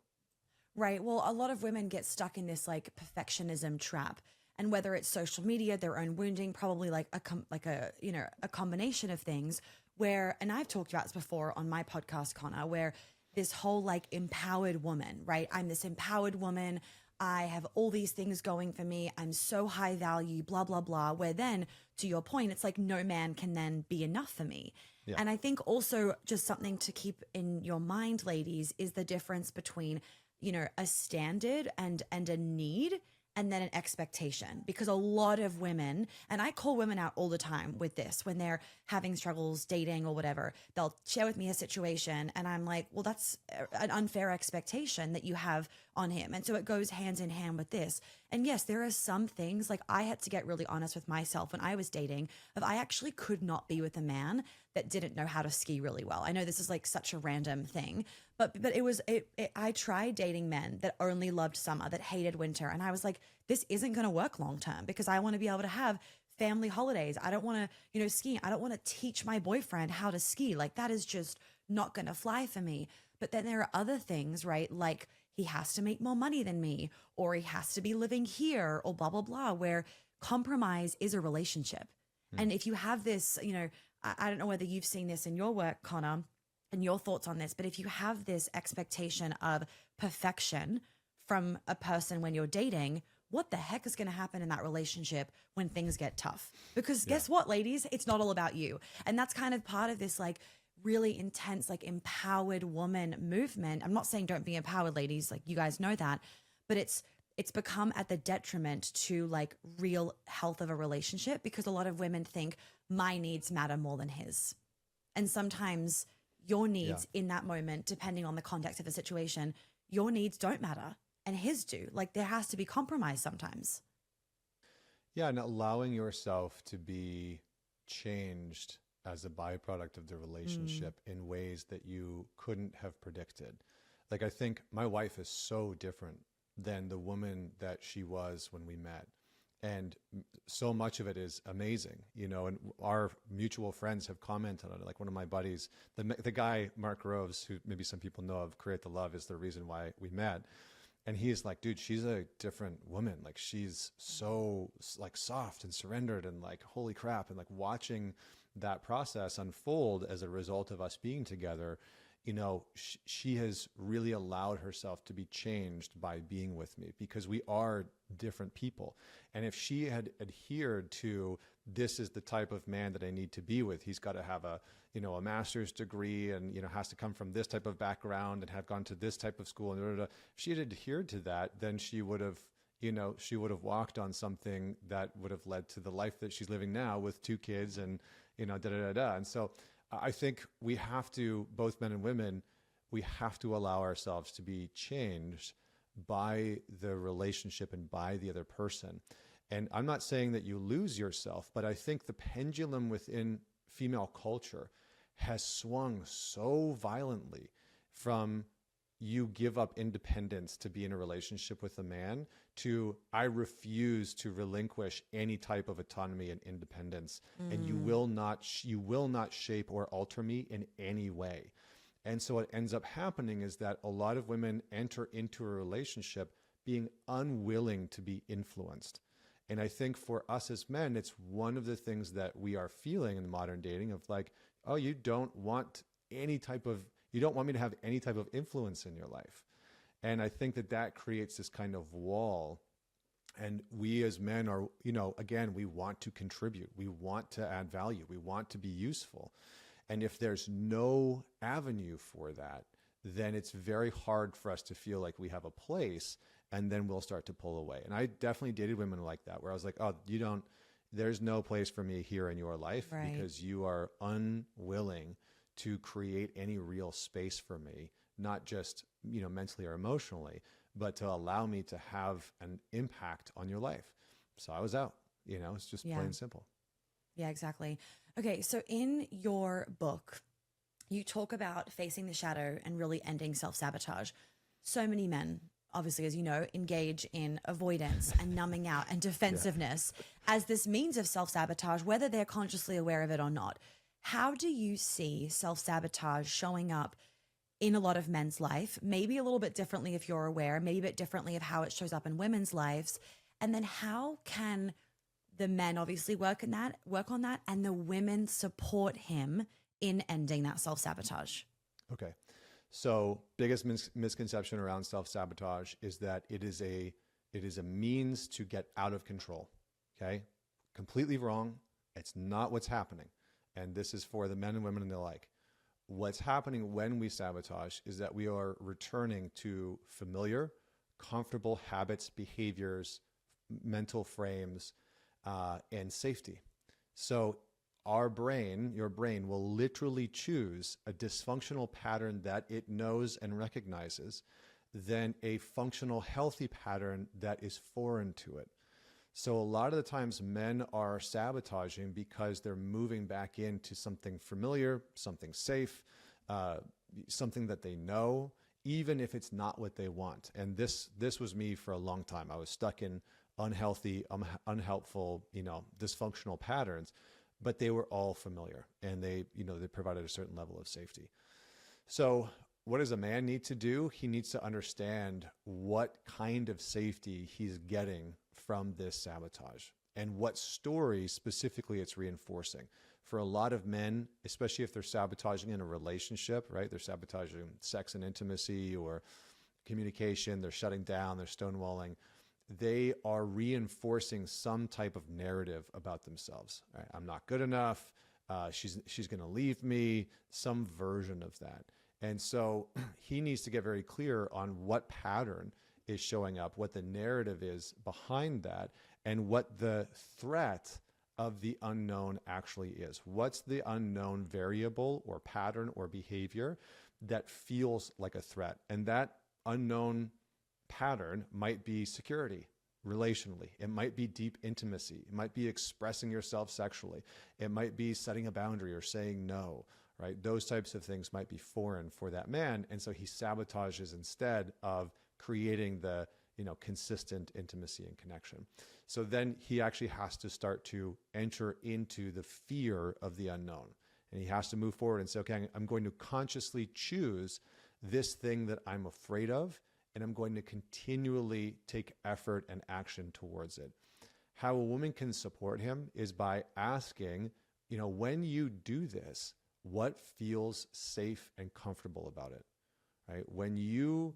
Right. Well, a lot of women get stuck in this like perfectionism trap. And whether it's social media, their own wounding, probably like a combination of things where, and I've talked about this before on my podcast, Connor, where this whole like empowered woman, right? I'm this empowered woman. I have all these things going for me. I'm so high value, blah, blah, blah. Where then, to your point, it's like no man can then be enough for me. Yeah. And I think also just something to keep in your mind, ladies, is the difference between, a standard and a need. and then an expectation. Because a lot of women, and I call women out all the time with this, when they're having struggles dating or whatever, they'll share with me a situation and I'm like, well, that's an unfair expectation that you have on him. And so it goes hands in hand with this. And yes, there are some things, like I had to get really honest with myself when I was dating, of I actually could not be with a man that didn't know how to ski really well. I know this is like such a random thing, but I tried dating men that only loved summer, that hated winter. And I was like, this isn't going to work long term, because I want to be able to have family holidays. I don't want to, ski. I don't want to teach my boyfriend how to ski. Like that is just not going to fly for me. But then there are other things, right? Like he has to make more money than me, or he has to be living here, or blah, blah, blah, where compromise is a relationship. And if you have this, I don't know whether you've seen this in your work, Connor, and your thoughts on this, but if you have this expectation of perfection from a person when you're dating, what the heck is going to happen in that relationship when things get tough? Because guess what, ladies? It's not all about you. And that's kind of part of this like really intense, like empowered woman movement. I'm not saying don't be empowered, ladies. Like you guys know that, but it's become at the detriment to like real health of a relationship, because a lot of women think my needs matter more than his. And sometimes your needs in that moment, depending on the context of the situation, your needs don't matter and his do. Like there has to be compromise sometimes. Yeah, and allowing yourself to be changed as a byproduct of the relationship in ways that you couldn't have predicted. Like I think my wife is so different than the woman that she was when we met. And so much of it is amazing, and our mutual friends have commented on it. Like one of my buddies, the guy, Mark Groves, who maybe some people know of, Create the Love, is the reason why we met. And he's like, dude, she's a different woman. Like she's so like soft and surrendered and like, holy crap. And like watching that process unfold as a result of us being together, she has really allowed herself to be changed by being with me, because we are different people. And if she had adhered to, this is the type of man that I need to be with, he's got to have a master's degree and, has to come from this type of background and have gone to this type of school. And if she had adhered to that, then she would have, walked on something that would have led to the life that she's living now with 2 kids and, And so I think we have to, both men and women, we have to allow ourselves to be changed by the relationship and by the other person. And I'm not saying that you lose yourself, but I think the pendulum within female culture has swung so violently from you give up independence to be in a relationship with a man to I refuse to relinquish any type of autonomy and independence, and you will not shape or alter me in any way. And so what ends up happening is that a lot of women enter into a relationship being unwilling to be influenced. And I think for us as men, it's one of the things that we are feeling in modern dating of like, oh, you don't want me to have any type of influence in your life. And I think that creates this kind of wall. And we as men are, again, we want to contribute. We want to add value. We want to be useful. And if there's no avenue for that, then it's very hard for us to feel like we have a place, and then we'll start to pull away. And I definitely dated women like that, where I was like, oh, there's no place for me here in your life, right? Because you are unwilling to create any real space for me, not just, mentally or emotionally, but to allow me to have an impact on your life. So I was out, it's just plain simple. Yeah, exactly. Okay. So in your book, you talk about facing the shadow and really ending self-sabotage. So many men, obviously, as you know, engage in avoidance and numbing out and defensiveness as this means of self-sabotage, whether they're consciously aware of it or not. How do you see self-sabotage showing up in a lot of men's life? Maybe a little bit differently if you're aware, maybe a bit differently of how it shows up in women's lives. And then how can the men obviously work on that, and the women support him in ending that self-sabotage? Okay. So biggest misconception around self-sabotage is that it is a means to get out of control. Okay. Completely wrong. It's not what's happening. And this is for the men and women and the like. What's happening when we sabotage is that we are returning to familiar, comfortable habits, behaviors, mental frames, and safety. So our brain, your brain, will literally choose a dysfunctional pattern that it knows and recognizes than a functional, healthy pattern that is foreign to it. So a lot of the times men are sabotaging because they're moving back into something familiar, something safe, something that they know, even if it's not what they want. And this was me for a long time. I was stuck in unhealthy, unhelpful, dysfunctional patterns, but they were all familiar, and they provided a certain level of safety. So what does a man need to do? He needs to understand what kind of safety he's getting from this sabotage and what story specifically it's reinforcing. For a lot of men, especially if they're sabotaging in a relationship, right? They're sabotaging sex and intimacy or communication, they're shutting down, they're stonewalling. They are reinforcing some type of narrative about themselves. Right? I'm not good enough. She's going to leave me, some version of that. And so he needs to get very clear on what pattern is showing up, what the narrative is behind that, and what the threat of the unknown actually is. What's the unknown variable or pattern or behavior that feels like a threat? And that unknown pattern might be security relationally. It might be deep intimacy. It might be expressing yourself sexually. It might be setting a boundary or saying no, right? Those types of things might be foreign for that man. And so he sabotages instead of creating the, consistent intimacy and connection. So then he actually has to start to enter into the fear of the unknown. And he has to move forward and say, okay, I'm going to consciously choose this thing that I'm afraid of, and I'm going to continually take effort and action towards it. How a woman can support him is by asking, when you do this, what feels safe and comfortable about it, right? When you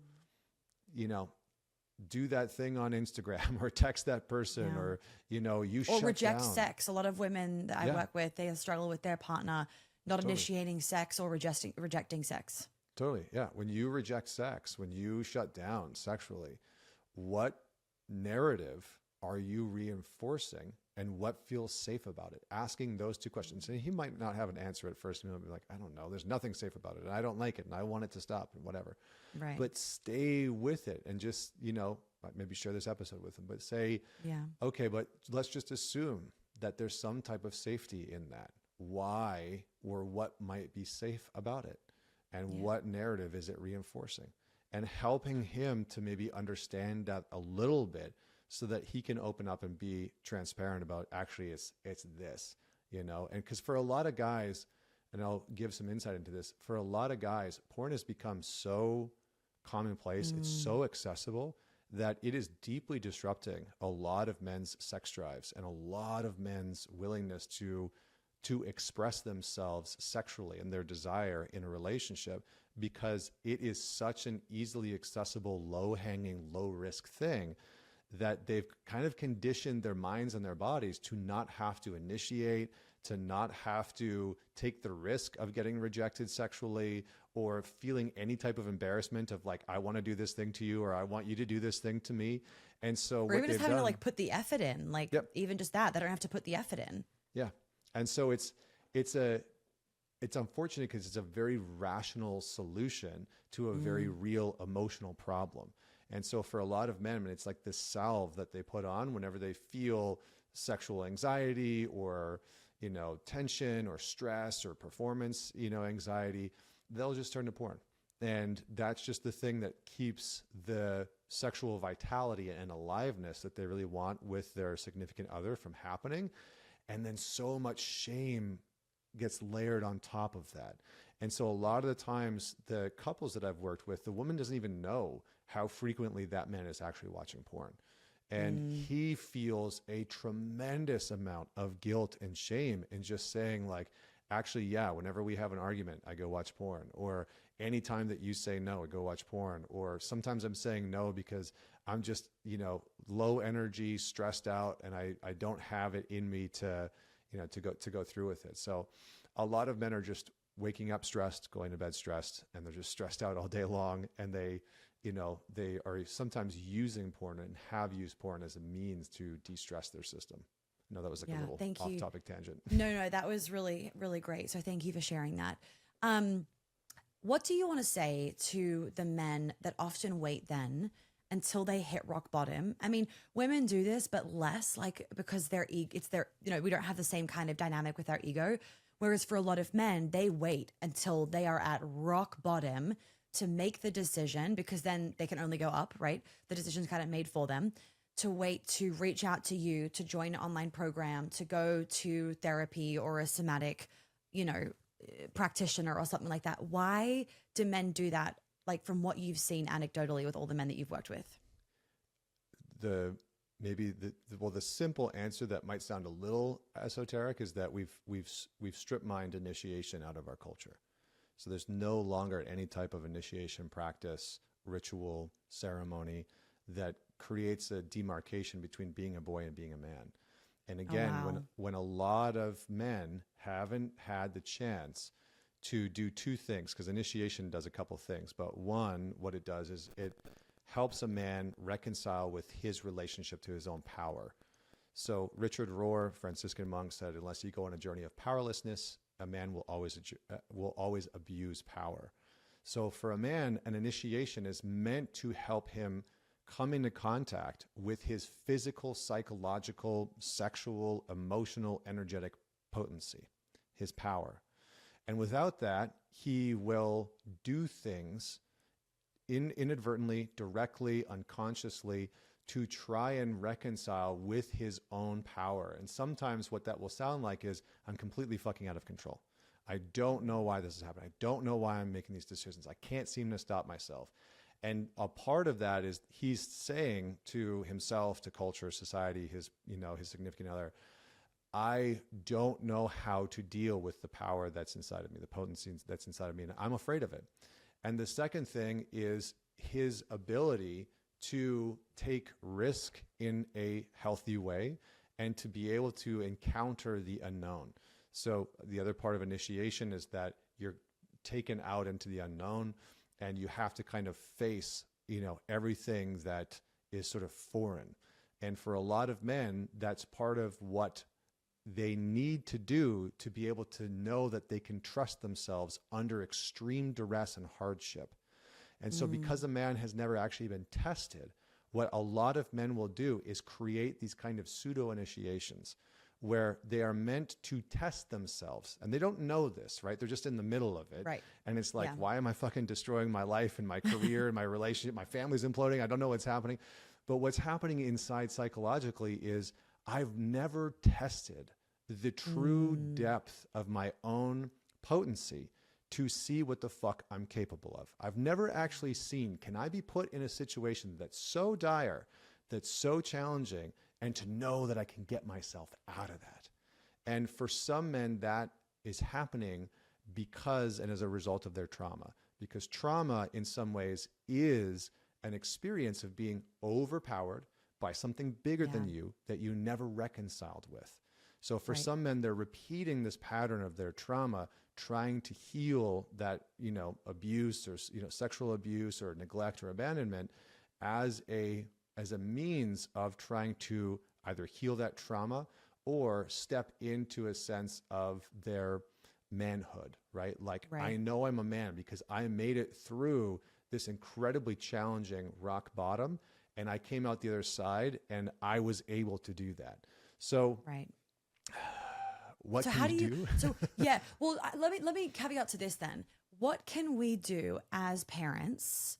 do that thing on Instagram or text that person or, you shut down. Or reject sex. A lot of women that I work with, they struggle with their partner not initiating sex or rejecting sex. Totally. Yeah. When you reject sex, when you shut down sexually, what narrative are you reinforcing and what feels safe about it? Asking those two questions. And he might not have an answer at first. He might be like, I don't know. There's nothing safe about it. And I don't like it. And I want it to stop and whatever. Right. But stay with it and just, maybe share this episode with him, but say, okay, but let's just assume that there's some type of safety in that. Why or what might be safe about it? And what narrative is it reinforcing? And helping him to maybe understand that a little bit so that he can open up and be transparent about actually it's this, and because for a lot of guys, and I'll give some insight into this, for a lot of guys, porn has become so commonplace, it's so accessible that it is deeply disrupting a lot of men's sex drives and a lot of men's willingness to express themselves sexually and their desire in a relationship, because it is such an easily accessible, low-hanging, low-risk thing that they've kind of conditioned their minds and their bodies to not have to initiate, to not have to take the risk of getting rejected sexually or feeling any type of embarrassment of like, I want to do this thing to you or I want you to do this thing to me. And so or even just having to put the effort in, even just that, they don't have to put the effort in. Yeah. And so it's unfortunate because it's a very rational solution to a very real emotional problem. And so for a lot of men, it's like this salve that they put on whenever they feel sexual anxiety or, tension or stress or performance, anxiety, they'll just turn to porn. And that's just the thing that keeps the sexual vitality and aliveness that they really want with their significant other from happening. And then so much shame gets layered on top of that. And so a lot of the times the couples that I've worked with, the woman doesn't even know how frequently that man is actually watching porn. And he feels a tremendous amount of guilt and shame in just saying like, actually, whenever we have an argument, I go watch porn. Or anytime that you say no, I go watch porn. Or sometimes I'm saying no because I'm just, low energy, stressed out, and I don't have it in me to go through with it. So a lot of men are just waking up stressed, going to bed stressed, and they're just stressed out all day long. And they they are sometimes using porn and have used porn as a means to de-stress their system. No, that was like a little off-topic tangent. No, that was really, really great. So thank you for sharing that. What do you want to say to the men that often wait then until they hit rock bottom? I mean, women do this, but less, like, because we don't have the same kind of dynamic with our ego. Whereas for a lot of men, they wait until they are at rock bottom to make the decision, because then they can only go up, right? The decision's kind of made for them, to wait to reach out to you, to join an online program, to go to therapy or a somatic, practitioner or something like that. Why do men do that? Like, from what you've seen anecdotally with all the men that you've worked with? The simple answer that might sound a little esoteric is that we've strip mined initiation out of our culture. So there's no longer any type of initiation practice, ritual, ceremony that creates a demarcation between being a boy and being a man. And again, when a lot of men haven't had the chance to do two things, because initiation does a couple things, but one, what it does is it helps a man reconcile with his relationship to his own power. So Richard Rohr, Franciscan monk, said, unless you go on a journey of powerlessness, a man will always abuse power. So for a man, an initiation is meant to help him come into contact with his physical, psychological, sexual, emotional, energetic potency, his power. And without that, he will do things inadvertently, directly, unconsciously, to try and reconcile with his own power. And sometimes what that will sound like is, I'm completely fucking out of control. I don't know why this is happening. I don't know why I'm making these decisions. I can't seem to stop myself. And a part of that is he's saying to himself, to culture, society, his significant other, I don't know how to deal with the power that's inside of me, the potency that's inside of me, and I'm afraid of it. And the second thing is his ability to take risk in a healthy way and to be able to encounter the unknown. So the other part of initiation is that you're taken out into the unknown and you have to kind of face, everything that is sort of foreign. And for a lot of men, that's part of what they need to do to be able to know that they can trust themselves under extreme duress and hardship. And so because a man has never actually been tested, what a lot of men will do is create these kind of pseudo initiations where they are meant to test themselves. And they don't know this, right? They're just in the middle of it. Right. And it's like, why am I fucking destroying my life and my career and my relationship? My family's imploding. I don't know what's happening. But what's happening inside psychologically is I've never tested the true depth of my own potency to see what the fuck I'm capable of. I've never actually seen, can I be put in a situation that's so dire, that's so challenging, and to know that I can get myself out of that. And for some men, that is happening because and as a result of their trauma. Because trauma, in some ways, is an experience of being overpowered by something bigger than you that you never reconciled with. So for some men, they're repeating this pattern of their trauma, trying to heal that, abuse or, sexual abuse or neglect or abandonment as a means of trying to either heal that trauma or step into a sense of their manhood, right? Like, I know I'm a man because I made it through this incredibly challenging rock bottom and I came out the other side and I was able to do that. So what can you do? Let me caveat to this then. What can we do as parents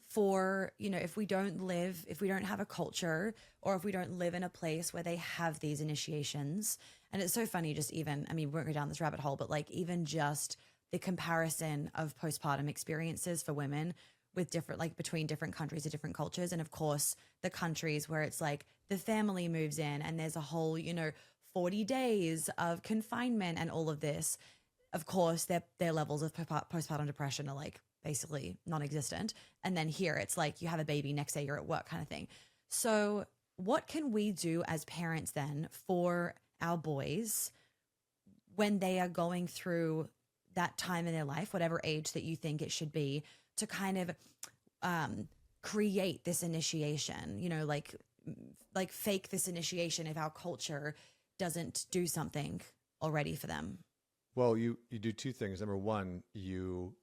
for, if we don't have a culture or if we don't live in a place where they have these initiations? And it's so funny, we won't go down this rabbit hole, but like even just the comparison of postpartum experiences for women with between different countries and different cultures. And of course, the countries where it's like the family moves in and there's a whole, 40 days of confinement and all of this. Of course, their levels of postpartum depression are like basically non-existent. And then here it's like you have a baby, next day you're at work kind of thing. So what can we do as parents then for our boys when they are going through that time in their life, whatever age that you think it should be, to kind of create this initiation, like fake this initiation if our culture doesn't do something already for them? Well, you do two things. Number one, you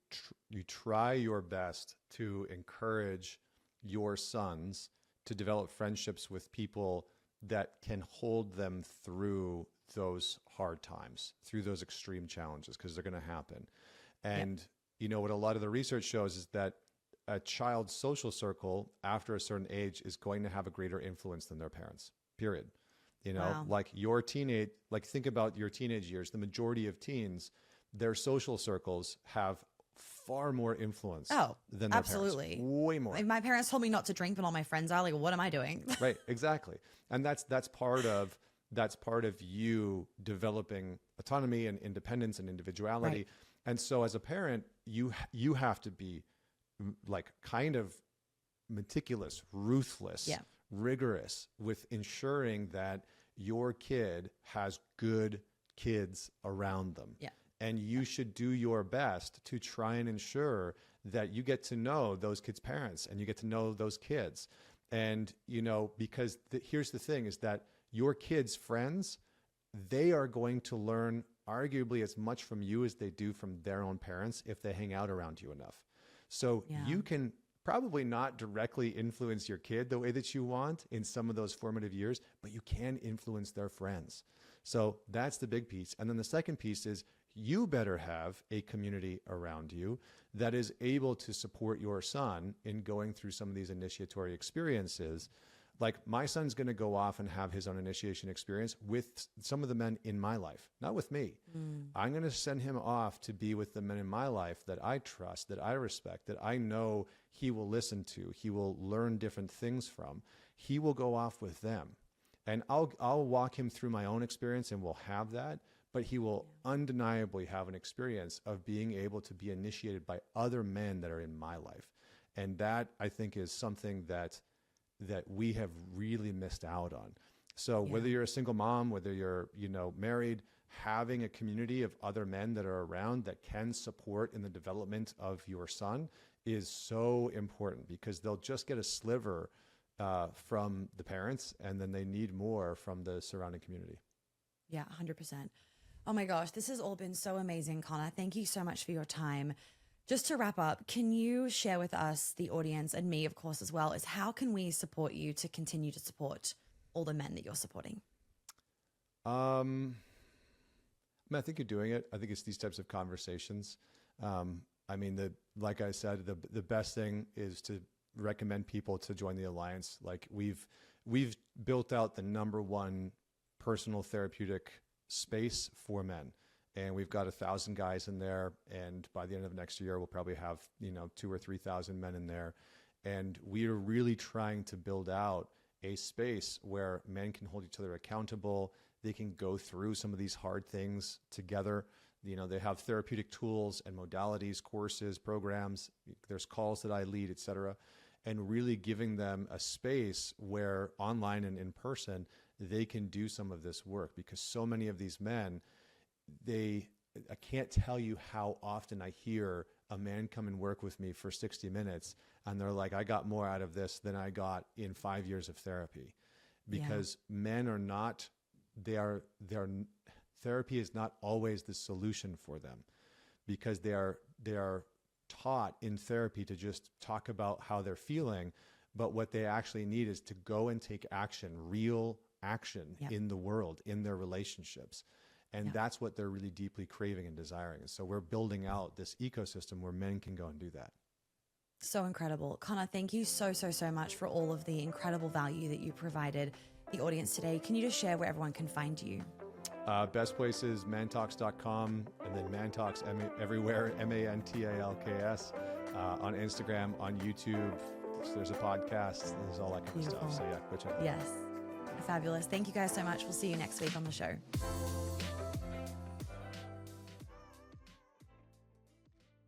try your best to encourage your sons to develop friendships with people that can hold them through those hard times, through those extreme challenges, because they're going to happen. And what a lot of the research shows is that a child's social circle after a certain age is going to have a greater influence than their parents, period. Wow. Like think about your teenage years. The majority of teens, their social circles have far more influence than their absolutely. parents. Way more. Like, my parents told me not to drink, but all my friends are like, what am I doing? Right, exactly. And that's part of you developing autonomy and independence and individuality. Right. And so as a parent, you have to be like kind of meticulous, ruthless, rigorous with ensuring that your kid has good kids around them. Yeah. And you should do your best to try and ensure that you get to know those kids' parents and you get to know those kids. And, because here's the thing is that your kids' friends, they are going to learn arguably as much from you as they do from their own parents if they hang out around you enough. So you can probably not directly influence your kid the way that you want in some of those formative years, but you can influence their friends. So that's the big piece. And then the second piece is you better have a community around you that is able to support your son in going through some of these initiatory experiences. Like my son's going to go off and have his own initiation experience with some of the men in my life, not with me. I'm going to send him off to be with the men in my life that I trust, that I respect, that I know he will listen to, he will learn different things from. He will go off with them. And I'll walk him through my own experience and we'll have that, but he will undeniably have an experience of being able to be initiated by other men that are in my life. And that, I think, is something that we have really missed out on. So whether you're a single mom, whether you're, married, having a community of other men that are around that can support in the development of your son is so important, because they'll just get a sliver from the parents, and then they need more from the surrounding community. Yeah, 100%. Oh my gosh, this has all been so amazing, Connor. Thank you so much for your time. Just to wrap up, can you share with us, the audience, and me, of course, as well, is how can we support you to continue to support all the men that you're supporting? I think you're doing it. I think it's these types of conversations. Like I said, the best thing is to recommend people to join the Alliance. Like we've built out the number one personal therapeutic space for men. And we've got 1,000 guys in there. And by the end of next year, we'll probably have, 2,000 or 3,000 men in there. And we are really trying to build out a space where men can hold each other accountable. They can go through some of these hard things together. They have therapeutic tools and modalities, courses, programs. There's calls that I lead, et cetera. And really giving them a space where online and in person, they can do some of this work, because so many of these men, I can't tell you how often I hear a man come and work with me for 60 minutes and they're like, I got more out of this than I got in 5 years of therapy. Because men are not, therapy is not always the solution for them, because they are taught in therapy to just talk about how they're feeling. But what they actually need is to go and take action, real action in the world, in their relationships. And that's what they're really deeply craving and desiring. And so we're building out this ecosystem where men can go and do that. So incredible. Connor, thank you so, so, so much for all of the incredible value that you provided the audience today. Can you just share where everyone can find you? Best place is mantalks.com, and then ManTalks everywhere, ManTalks, on Instagram, on YouTube. There's a podcast. There's all that kind of stuff. So go check it out. Yes. Fabulous. Thank you guys so much. We'll see you next week on the show.